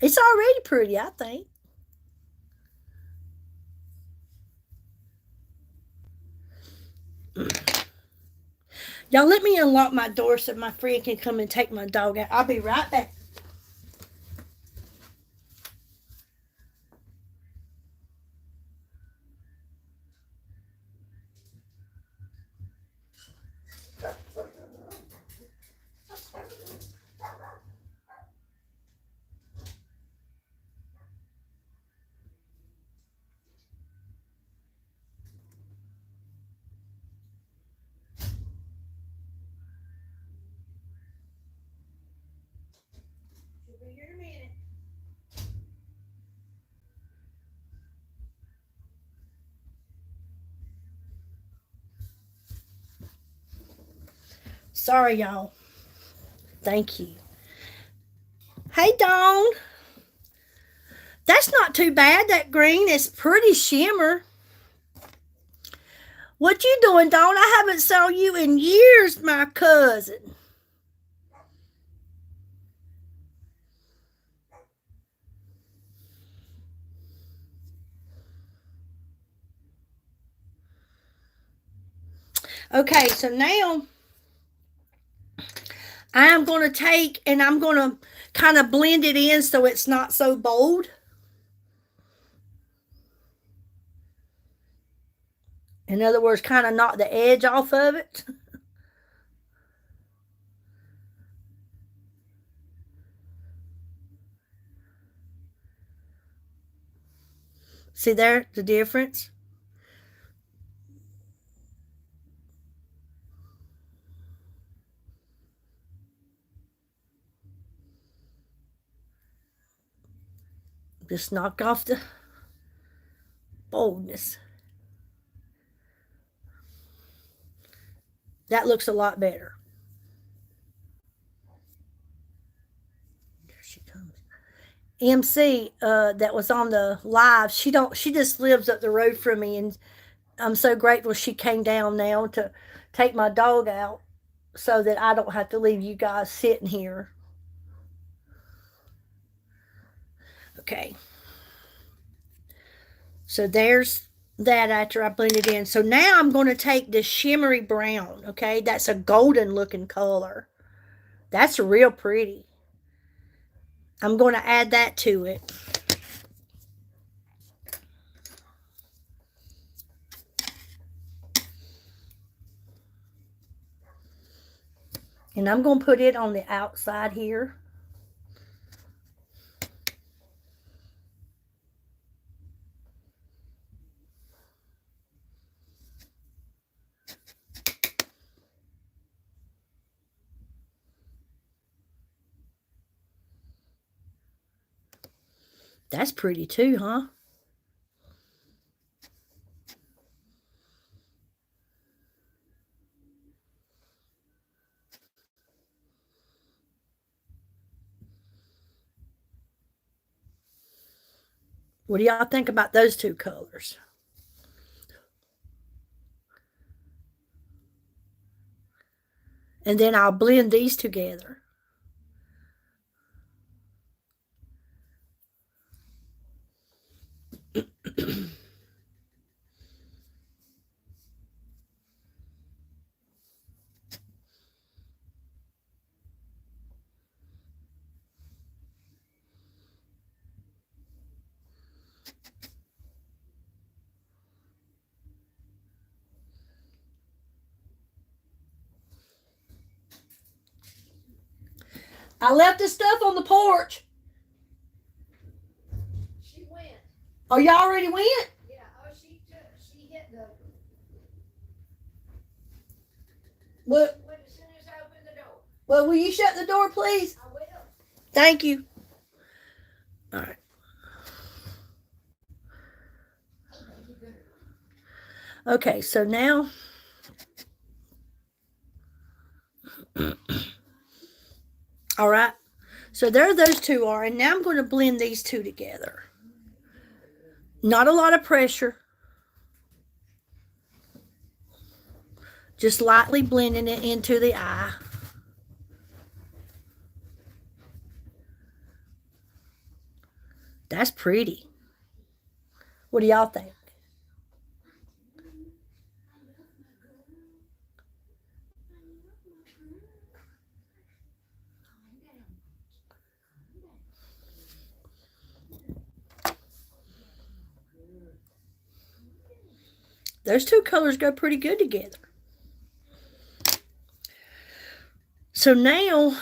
It's already pretty, I think. Y'all let me unlock my door so my friend can come and take my dog out. I'll be right back. She'll be here in a minute. Sorry, y'all. Thank you. Hey, Dawn. That's not too bad. That green is pretty shimmer. What you doing, Dawn? I haven't saw you in years, my cousin. Okay, so now I'm going to take and I'm going to kind of blend it in so it's not so bold. In other words, kind of knock the edge off of it. See there, the difference? Just knock off the boldness. That looks a lot better. There she comes. MC, that was on the live. She just lives up the road from me, and I'm so grateful she came down now to take my dog out so that I don't have to leave you guys sitting here. Okay. So there's that after I blend it in. So now I'm going to take this shimmery brown, okay? That's a golden looking color. That's real pretty. I'm going to add that to it. And I'm going to put it on the outside here. That's pretty too, huh? What do y'all think about those two colors? And then I'll blend these together. I left the stuff on the porch. She went. Oh, you already went? Yeah. Oh, she hit the. Well, As soon as I opened the door. well, will you shut the door, please? I will. Thank you. All right. Okay, so now all right. So there those two are, and now I'm going to blend these two together. Not a lot of pressure. Just lightly blending it into the eye. That's pretty. What do y'all think? Those two colors go pretty good together. So now,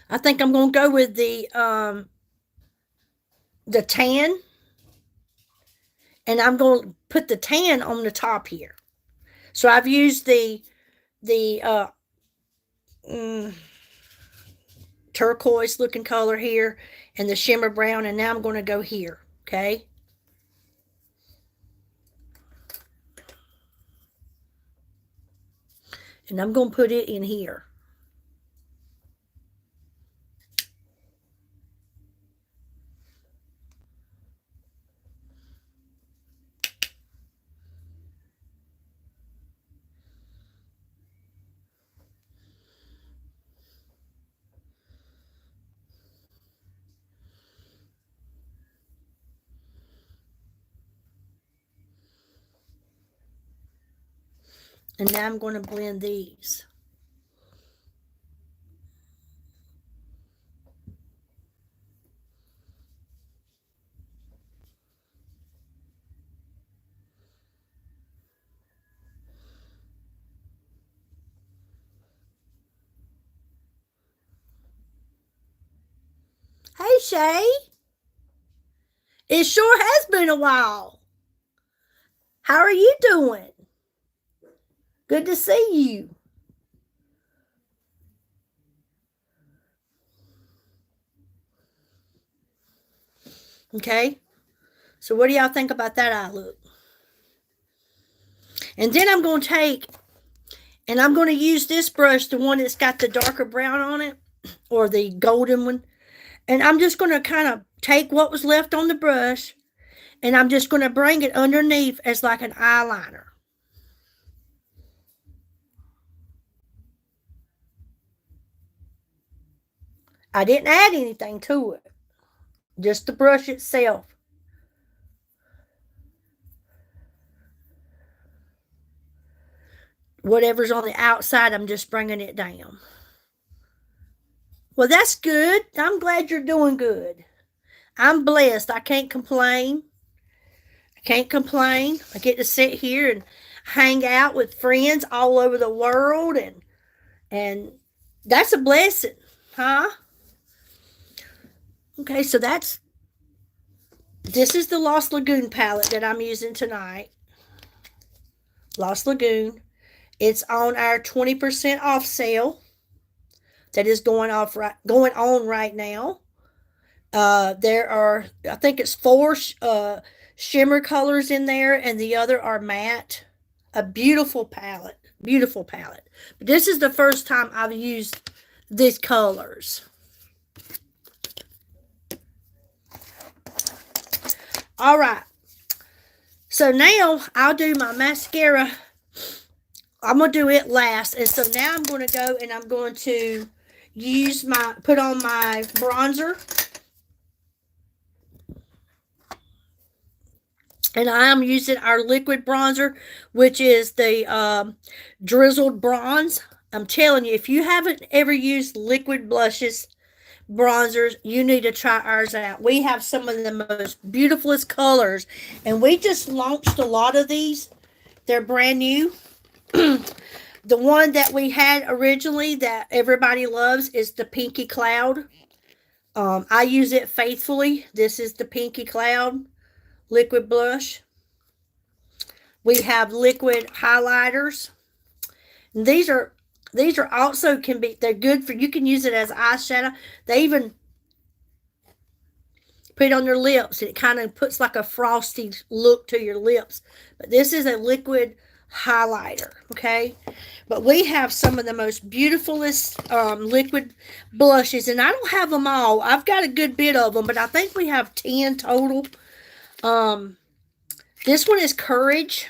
I think I'm going to go with the tan. And I'm going to put the tan on the top here. So I've used the turquoise looking color here and the shimmer brown. And now I'm going to go here. Okay. And I'm going to put it in here. And now I'm going to blend these. Hey, Shay. It sure has been a while. How are you doing? Good to see you. Okay. So what do y'all think about that eye look? And then I'm going to take, and I'm going to use this brush, the one that's got the darker brown on it, or the golden one. And I'm just going to kind of take what was left on the brush, and I'm just going to bring it underneath as like an eyeliner. I didn't add anything to it, just the brush itself. Whatever's on the outside, I'm just bringing it down. Well, that's good. I'm glad you're doing good. I'm blessed. I can't complain. I can't complain. I get to sit here and hang out with friends all over the world, and that's a blessing, huh? Okay, so this is the Lost Lagoon palette that I'm using tonight. Lost Lagoon. It's on our 20% off sale that is going on right now. There are, I think it's 4 shimmer colors in there, and the other are matte. A beautiful palette. Beautiful palette. But this is the first time I've used these colors. All right. So now I'll do my mascara. I'm going to do it last. And so now I'm going to go and I'm going to put on my bronzer. And I am using our liquid bronzer, which is the drizzled bronze. I'm telling you, if you haven't ever used liquid blushes, bronzers, you need to try ours out. We have some of the most beautifulest colors, and we just launched a lot of these. They're brand new. The one that we had originally that everybody loves is the Pinky Cloud. I use it faithfully. This is the Pinky Cloud liquid blush. We have liquid highlighters. And these are also they're good for, you can use it as eyeshadow. They even put it on your lips. It kind of puts like a frosty look to your lips. But this is a liquid highlighter, okay? But we have some of the most beautifulest liquid blushes, and I don't have them all. I've got a good bit of them, but I think we have 10 total. This one is Courage.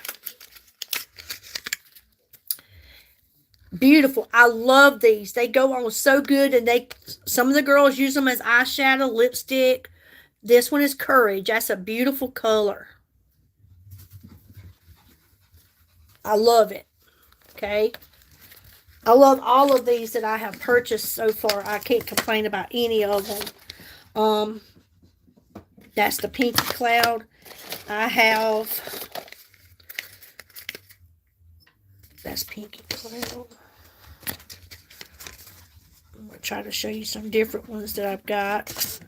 Beautiful. I love these. They go on so good, and some of the girls use them as eyeshadow, lipstick. This one is Courage. That's a beautiful color. I love it. Okay. I love all of these that I have purchased so far. I can't complain about any of them. That's the Pinky Cloud. That's Pinky Cloud. I'm going to try to show you some different ones that I've got.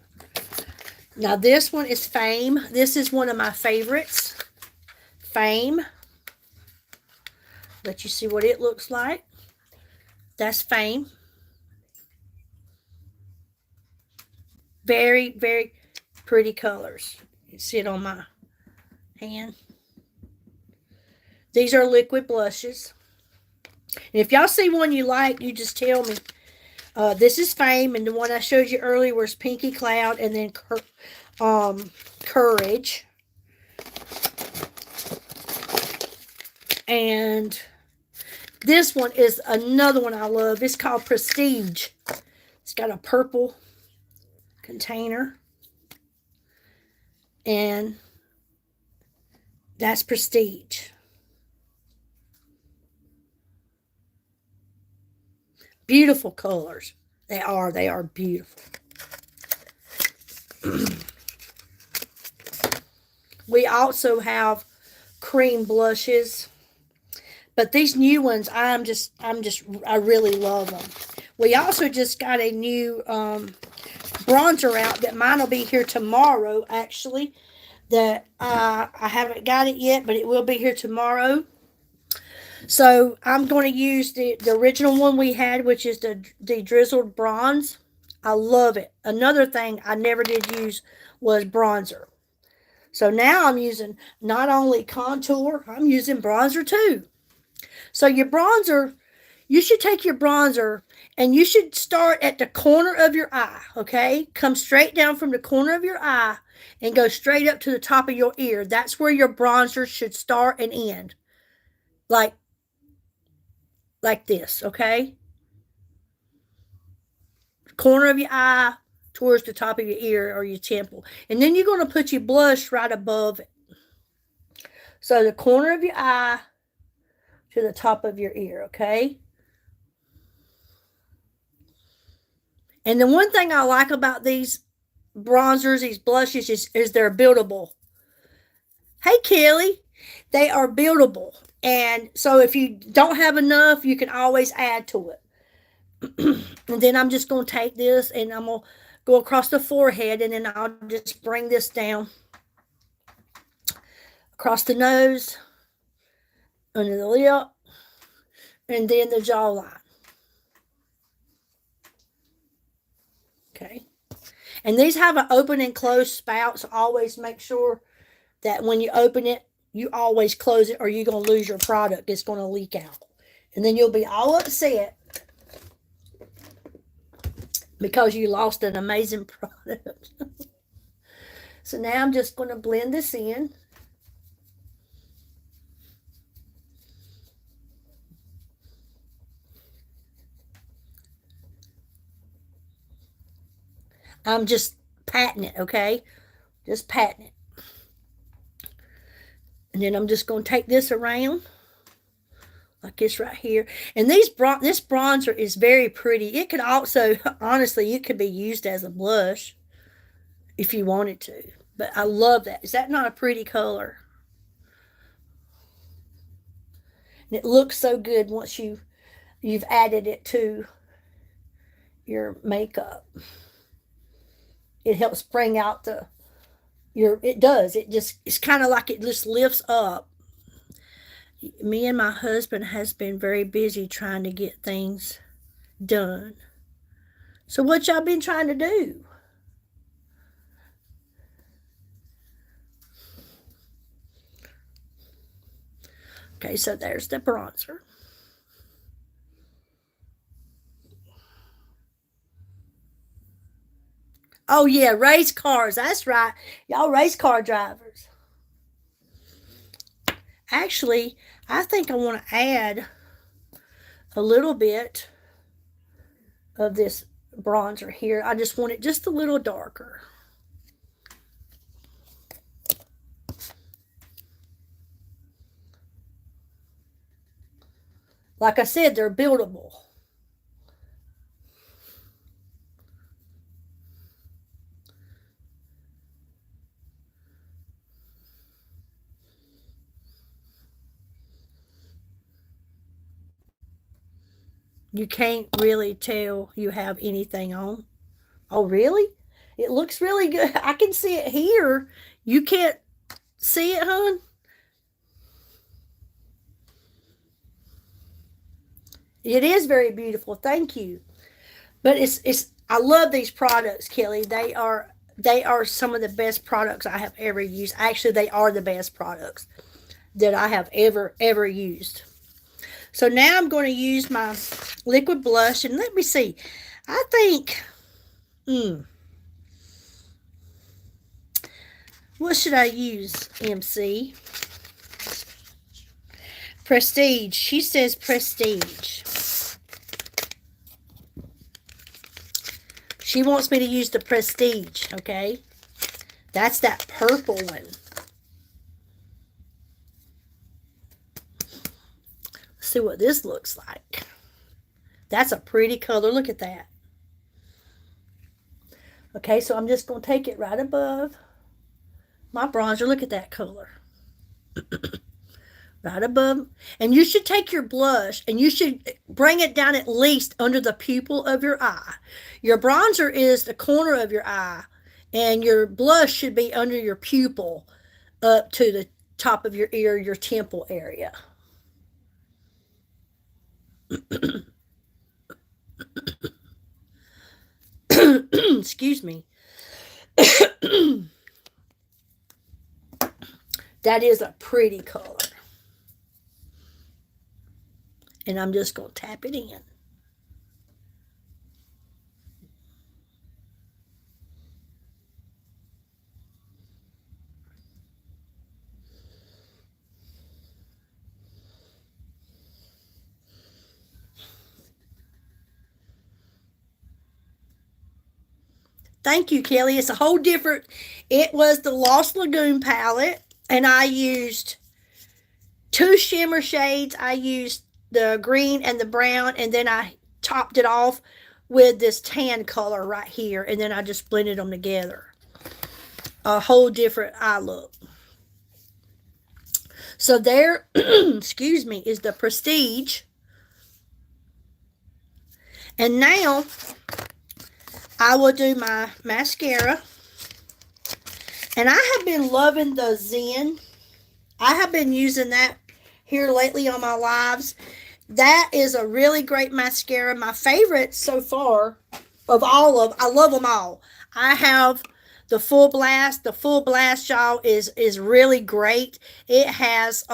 Now this one is Fame. This is one of my favorites. Fame. Let you see what it looks like. That's Fame. Very, very pretty colors. You can see it on my hand. These are liquid blushes. And if y'all see one you like, you just tell me. This is Fame, and the one I showed you earlier was Pinky Cloud, and then Courage. And this one is another one I love. It's called Prestige. It's got a purple container. And that's Prestige. Beautiful colors. They are beautiful. We also have cream blushes. But these new ones, I really love them. We also just got a new bronzer out that mine will be here tomorrow, actually. That I haven't got it yet, but it will be here tomorrow. So I'm going to use the original one we had, which is the drizzled bronze. I love it. Another thing I never did use was bronzer. So now I'm using not only contour, I'm using bronzer too. So your bronzer, you should take your bronzer and you should start at the corner of your eye, okay? Come straight down from the corner of your eye and go straight up to the top of your ear. That's where your bronzer should start and end. Like this, okay? Corner of your eye towards the top of your ear or your temple. And then you're going to put your blush right above it. So the corner of your eye to the top of your ear, okay? And the one thing I like about these bronzers, these blushes, is they're buildable. Hey, Kelly. They are buildable. And so if you don't have enough, you can always add to it. And then I'm just going to take this and I'm going to go across the forehead, and then I'll just bring this down across the nose, under the lip, and then the jawline. Okay. And these have an open and closed spout, so always make sure that when you open it, you always close it, or you're going to lose your product. It's going to leak out. And then you'll be all upset because you lost an amazing product. So now I'm just going to blend this in. I'm just patting it, okay? Just patting it. And then I'm just going to take this around like this right here. And this bronzer is very pretty. It could also, honestly, it could be used as a blush if you wanted to. But I love that. Is that not a pretty color? And it looks so good once you've added it to your makeup. It helps bring out it does. It's kind of like it just lifts up. Me and my husband has been very busy trying to get things done. So what y'all been trying to do? Okay, so there's the bronzer. Oh, yeah, race cars. That's right. Y'all race car drivers. Actually, I think I want to add a little bit of this bronzer here. I just want it just a little darker. Like I said, they're buildable. You can't really tell you have anything on. Oh, really? It looks really good. I can see it here. You can't see it, hon? It is very beautiful. Thank you. But it's I love these products, Kelly. They are some of the best products I have ever used. Actually, they are the best products that I have ever used. So now I'm going to use my liquid blush, and let me see. I think, what should I use, MC? Prestige. She says Prestige. She wants me to use the Prestige, okay? That's that purple one. Let's see what this looks like. That's a pretty color. Look at that. Okay, so I'm just going to take it right above my bronzer. Look at that color. Right above. And you should take your blush and you should bring it down at least under the pupil of your eye. Your bronzer is the corner of your eye, and your blush should be under your pupil up to the top of your ear, your temple area. Excuse me. That is a pretty color. And I'm just going to tap it in. Thank you, Kelly. It's a whole different. It was the Lost Lagoon palette, and I used two shimmer shades. I used the green and the brown, and then I topped it off with this tan color right here, and then I just blended them together. A whole different eye look. So there, excuse me, is the Prestige. And now I will do my mascara. And I have been loving the Zen. I have been using that here lately on my lives. That is a really great mascara. My favorite so far of all of, I love them all. I have the Full Blast. The Full Blast, y'all, is really great. It has,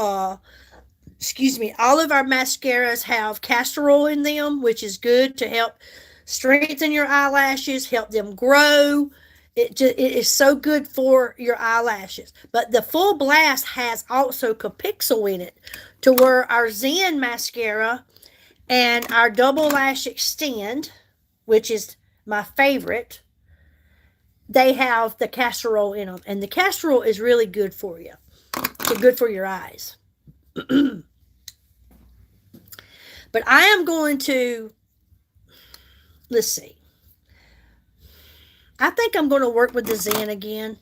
excuse me, all of our mascaras have castor oil in them, which is good to help strengthen your eyelashes, help them grow. It is so good for your eyelashes. But the Full Blast has also Capixyl in it, to where our Zen mascara and our Double Lash Extend, which is my favorite, they have the castor oil in them. And the castor oil is really good for you. It's good for your eyes. But I am going to, let's see. I think I'm going to work with the Zen again.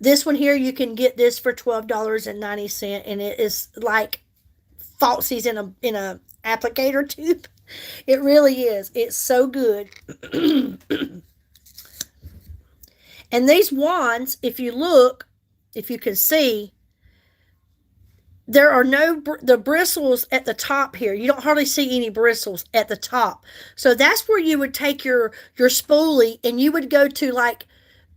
This one here, you can get this for $12.90, and it is like falsies in a applicator tube. It really is. It's so good. And these wands, if you look, if you can see, there are no, the bristles at the top here. You don't hardly see any bristles at the top. So that's where you would take your spoolie, and you would go to like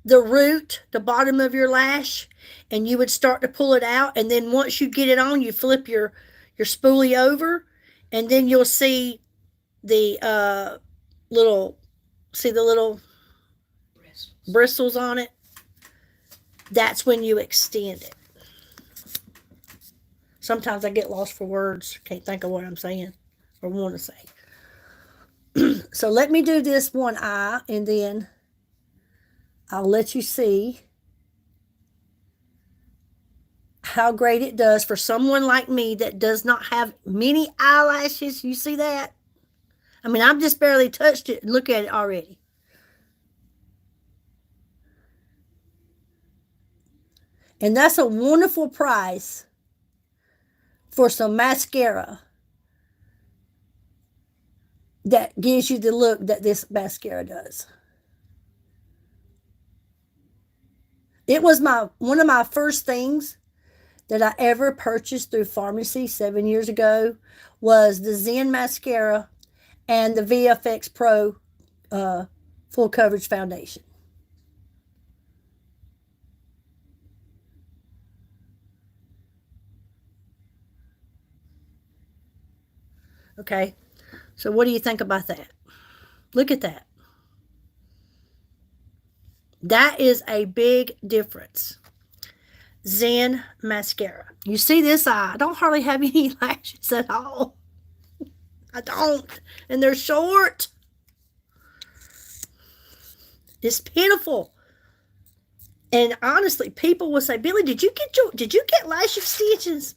the root, the bottom of your lash, and you would start to pull it out. And then once you get it on, you flip your spoolie over, and then you'll see the little bristles on it. That's when you extend it. Sometimes I get lost for words. Can't think of what I'm saying. or want to say. So let me do this one eye, and then I'll let you see how great it does for someone like me that does not have many eyelashes. You see that? I mean, I've just barely touched it and look at it already. And that's a wonderful price for some mascara that gives you the look that this mascara does. It was one of my first things that I ever purchased through pharmacy 7 years ago was the Zen mascara and the VFX Pro full coverage foundation. Okay, so what do you think about that? Look at that. That is a big difference. Zen mascara. You see this eye? I don't hardly have any lashes at all. I don't. And they're short. It's pitiful. And honestly, people will say, Billy, did you get lash extensions?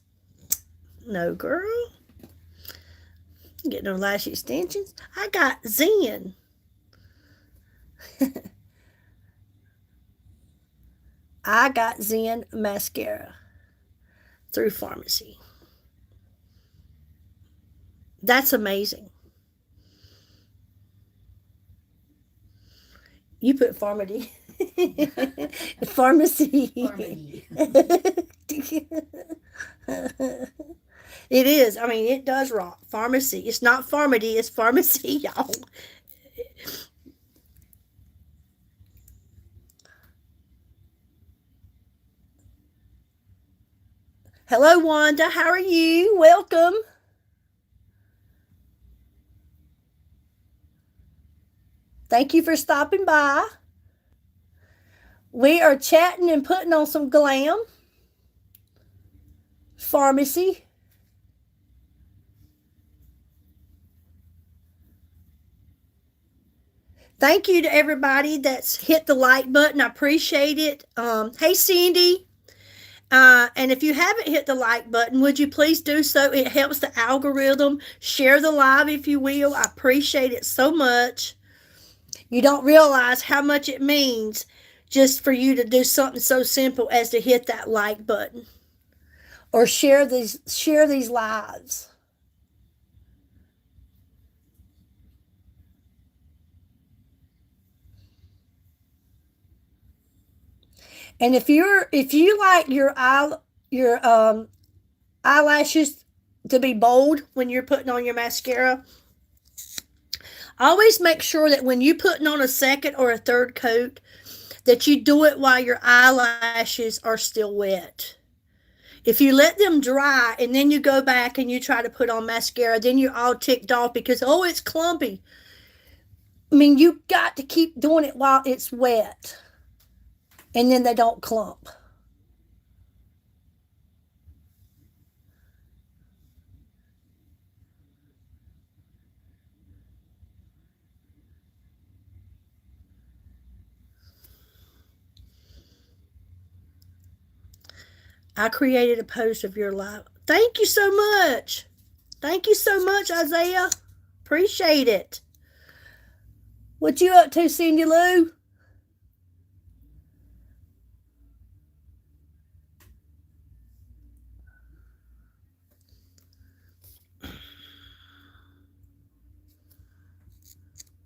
No, girl. Get no lash extensions. I got Zen. I got Zen mascara through pharmacy. That's amazing. You put pharmacy. Pharmacy. It is. I mean, it does rock. Pharmacy. It's not pharmacy. It's pharmacy, y'all. Hello, Wanda. How are you? Welcome. Thank you for stopping by. We are chatting and putting on some Glam pharmacy. Thank you to everybody that's hit the like button. I appreciate it. Hey, Cindy. And if you haven't hit the like button, would you please do so? It helps the algorithm. Share the live if you will. I appreciate it so much. You don't realize how much it means just for you to do something so simple as to hit that like button or share these lives. And if you like your eyelashes to be bold when you're putting on your mascara, always make sure that when you're putting on a second or a third coat, that you do it while your eyelashes are still wet. If you let them dry and then you go back and you try to put on mascara, then you're all ticked off because, oh, it's clumpy. I mean, you got to keep doing it while it's wet. And then they don't clump. I created a post of your live. Thank you so much. Thank you so much, Isaiah. Appreciate it. What you up to, Cindy Lou?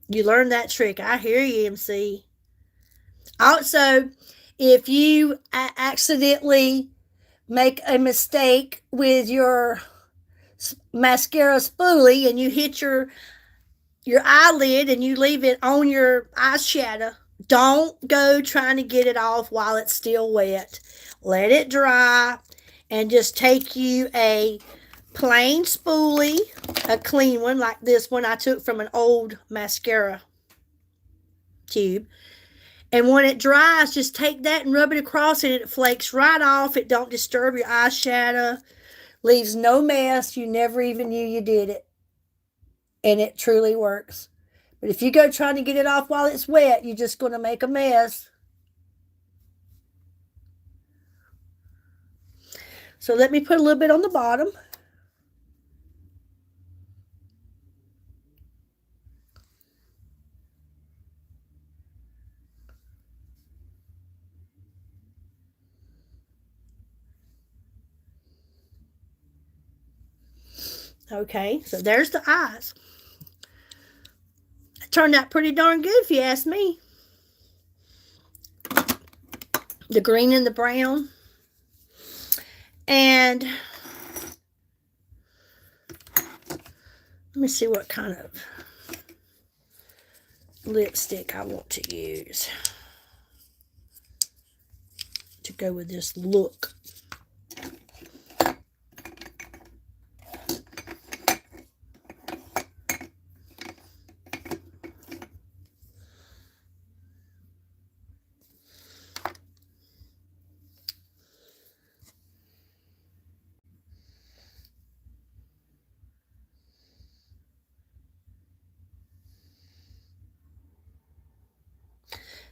You learned that trick. I hear you, MC. Also, if you accidentally make a mistake with your mascara spoolie and you hit your eyelid and you leave it on your eyeshadow, don't go trying to get it off while it's still wet. Let it dry and just take you a plain spoolie, a clean one like this one I took from an old mascara tube. And when it dries, just take that and rub it across and it flakes right off. It don't disturb your eyeshadow. Leaves no mess. You never even knew you did it. and it truly works. But if you go trying to get it off while it's wet, you're just going to make a mess. So let me put a little bit on the bottom. Okay, so there's the eyes. It turned out pretty darn good if you ask me. The green and the brown. And let me see what kind of lipstick I want to use to go with this look.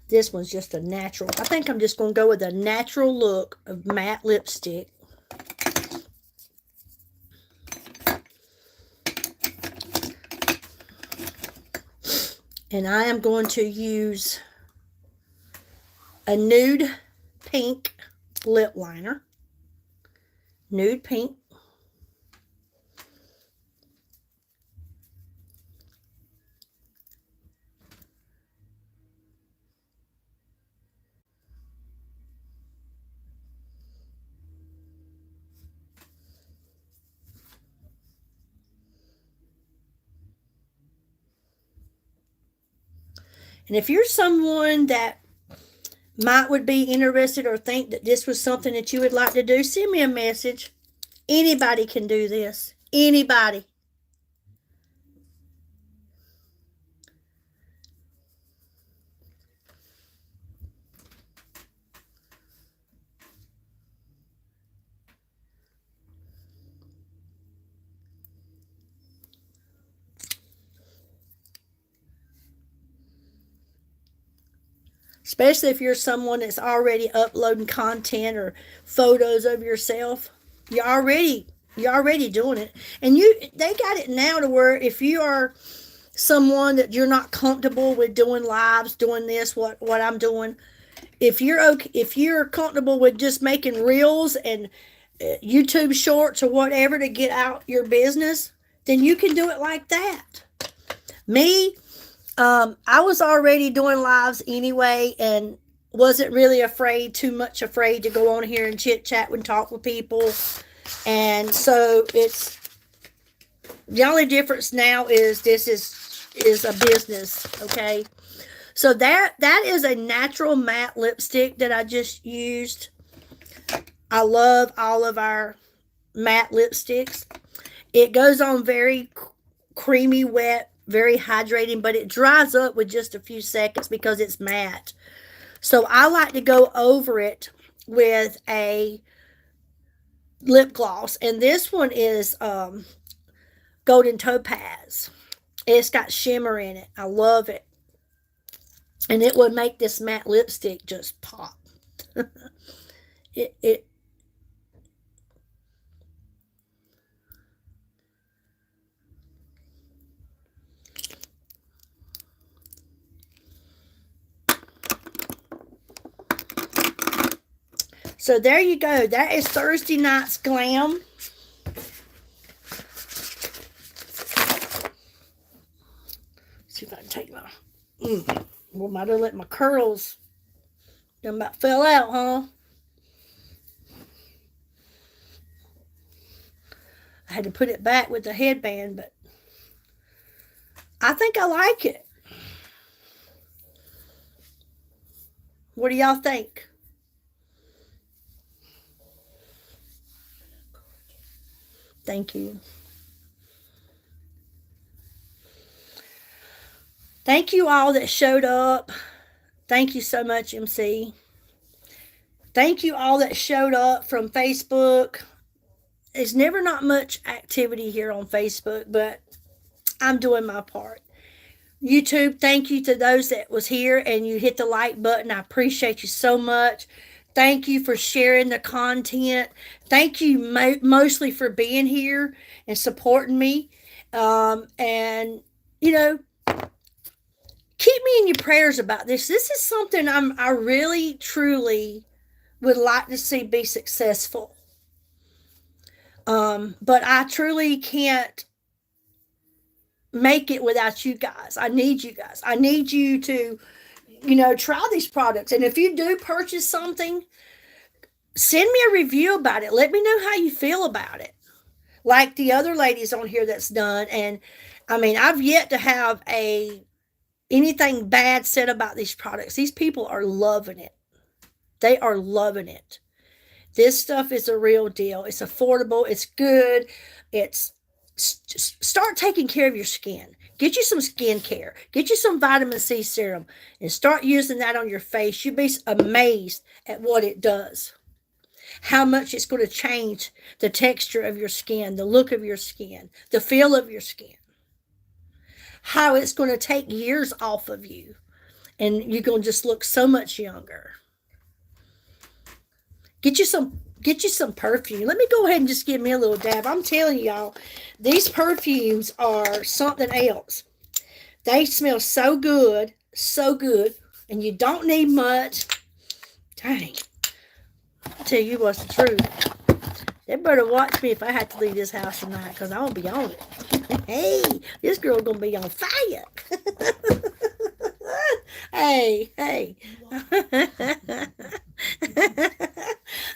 This one's just a natural. I think I'm just going to go with a natural look of matte lipstick. And I am going to use a nude pink lip liner. Nude pink. And if you're someone that would be interested or think that this was something that you would like to do, send me a message. Anybody can do this. Anybody. Especially if you're someone that's already uploading content or photos of yourself. You're already doing it. And they got it now to where if you are someone that you're not comfortable with doing lives, doing this, what I'm doing, if you're comfortable with just making reels and YouTube shorts or whatever to get out your business, then you can do it like that. Me, I was already doing lives anyway and wasn't really too much afraid to go on here and chit chat and talk with people. And so it's the only difference now is this is a business. Okay. So that is a natural matte lipstick that I just used. I love all of our matte lipsticks. It goes on very creamy, wet, very hydrating, but it dries up with just a few seconds because it's matte. So I like to go over it with a lip gloss, and this one is golden topaz. It's got shimmer in it. I love it, and it would make this matte lipstick just pop. it So there you go. That is Thursday night's Glam. See if I can take my... Well, might have let my curls... Them about fell out, huh? I had to put it back with the headband, but... I think I like it. What do y'all think? Thank you. Thank you all that showed up. Thank you so much, MC. Thank you all that showed up from Facebook. There's never not much activity here on Facebook, but I'm doing my part. YouTube, thank you to those that was here and you hit the like button. I appreciate you so much. Thank you for sharing the content. Thank you mostly for being here and supporting me. And you know, keep me in your prayers about this. This is something I really truly would like to see be successful. But I truly can't make it without you guys. I need you guys. I need you to, try these products. And if you do purchase something, send me a review about it. Let me know how you feel about it. Like the other ladies on here that's done. And I mean, I've yet to have anything bad said about these products. These people are loving it. They are loving it. This stuff is a real deal. It's affordable. It's good. It's just start taking care of your skin. Get you some skin care. Get you some vitamin C serum and start using that on your face. You'd be amazed at what it does. How much it's going to change the texture of your skin, the look of your skin, the feel of your skin. How it's going to take years off of you and you're going to just look so much younger. Get you some perfume. Let me go ahead and just give me a little dab. I'm telling y'all, these perfumes are something else. They smell so good, and you don't need much. Dang. I'll tell you what's the truth. They better watch me if I have to leave this house tonight, because I'm going to be on it. Hey, this girl going to be on fire. Hey.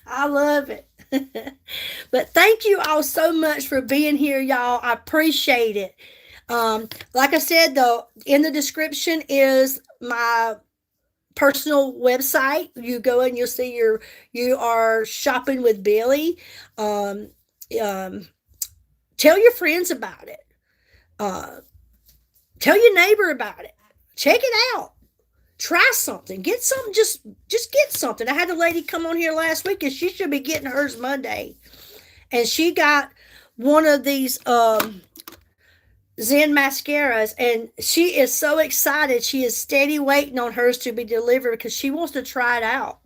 I love it. But thank you all so much for being here, y'all. I appreciate it. Like I said, though, in the description is my personal website. You go and you'll see you are shopping with Billy. Tell your friends about it. Tell your neighbor about it. Check it out. Try something. Get something. Just get something. I had a lady come on here last week, and she should be getting hers Monday. And she got one of these Zen mascaras, and she is so excited. She is steady waiting on hers to be delivered because she wants to try it out.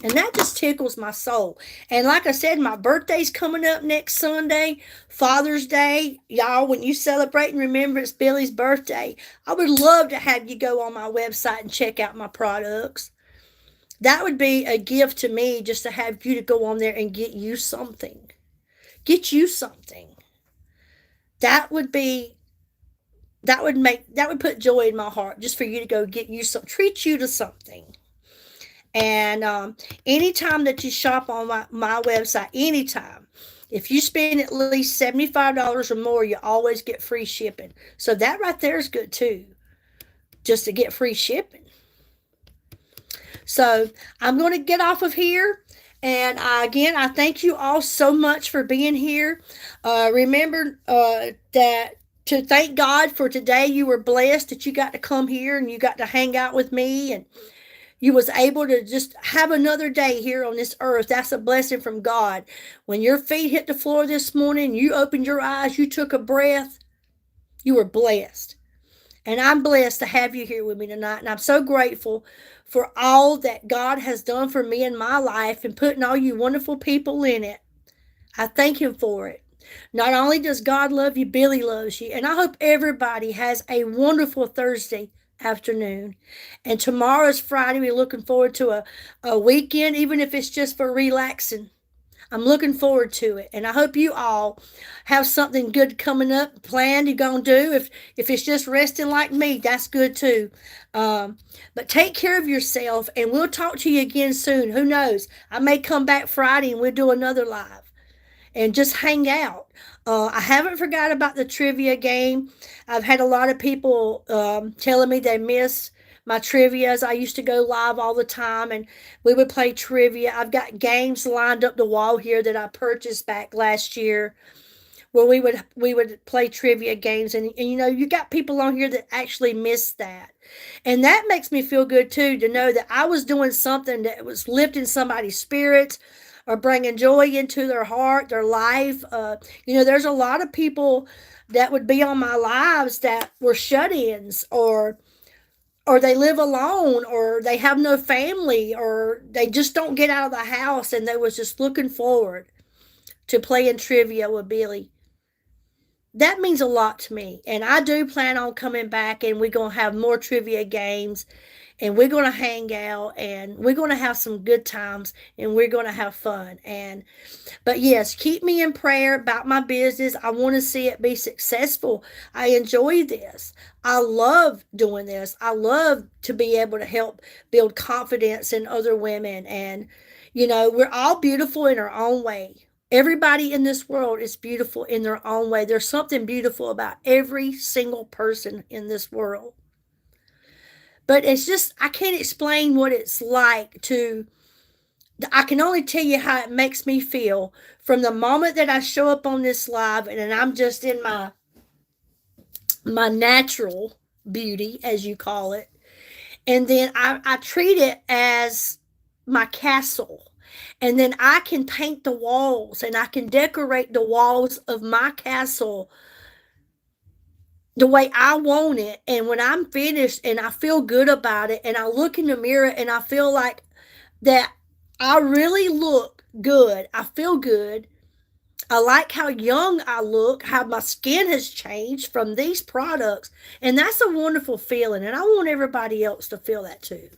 And that just tickles my soul. And like I said, my birthday's coming up next Sunday, Father's Day. Y'all, when you celebrate and remember it's Billy's birthday, I would love to have you go on my website and check out my products. That would be a gift to me, just to have you to go on there and get you something. Get you something. That would put joy in my heart, just for you to go get you treat you to something. And anytime that you shop on my website, anytime, if you spend at least $75 or more, you always get free shipping. So that right there is good too, just to get free shipping. So I'm going to get off of here. And again, I thank you all so much for being here. Remember that to thank God for today. You were blessed that you got to come here and you got to hang out with me, and you was able to just have another day here on this earth. That's a blessing from God. When your feet hit the floor this morning, you opened your eyes, you took a breath, you were blessed. And I'm blessed to have you here with me tonight. And I'm so grateful for all that God has done for me in my life and putting all you wonderful people in it. I thank Him for it. Not only does God love you, Billy loves you. And I hope everybody has a wonderful Thursday afternoon. And tomorrow's Friday. We're looking forward to a weekend, even if it's just for relaxing. I'm looking forward to it. And I hope you all have something good coming up, planned you're going to do. If it's just resting like me, that's good too. But take care of yourself, and we'll talk to you again soon. Who knows? I may come back Friday and we'll do another live and just hang out. I haven't forgot about the trivia game. I've had a lot of people telling me they miss my trivias. I used to go live all the time, and we would play trivia. I've got games lined up the wall here that I purchased back last year, where we would play trivia games. And you got people on here that actually miss that. And that makes me feel good too, to know that I was doing something that was lifting somebody's spirits, or bringing joy into their heart, their life. There's a lot of people that would be on my lives that were shut-ins, or they live alone, or they have no family, or they just don't get out of the house, and they was just looking forward to playing trivia with Billy. That means a lot to me, and I do plan on coming back, and we're going to have more trivia games, and we're going to hang out, and we're going to have some good times, and we're going to have fun. And but yes, keep me in prayer about my business. I want to see it be successful. I enjoy this. I love doing this. I love to be able to help build confidence in other women. And we're all beautiful in our own way. Everybody in this world is beautiful in their own way. There's something beautiful about every single person in this world. But it's just, I can't explain what it's like to, I can only tell you how it makes me feel from the moment that I show up on this live, and I'm just in my natural beauty, as you call it. And then I treat it as my castle. And then I can paint the walls, and I can decorate the walls of my castle the way I want it. And when I'm finished and I feel good about it, and I look in the mirror and I feel like that I really look good, I feel good, I like how young I look, how my skin has changed from these products. And that's a wonderful feeling. And I want everybody else to feel that too.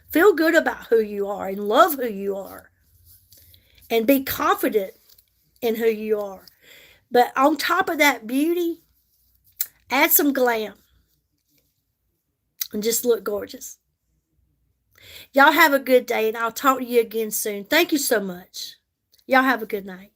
Feel good about who you are and love who you are. And be confident in who you are. But on top of that beauty, add some glam. And just look gorgeous. Y'all have a good day, and I'll talk to you again soon. Thank you so much. Y'all have a good night.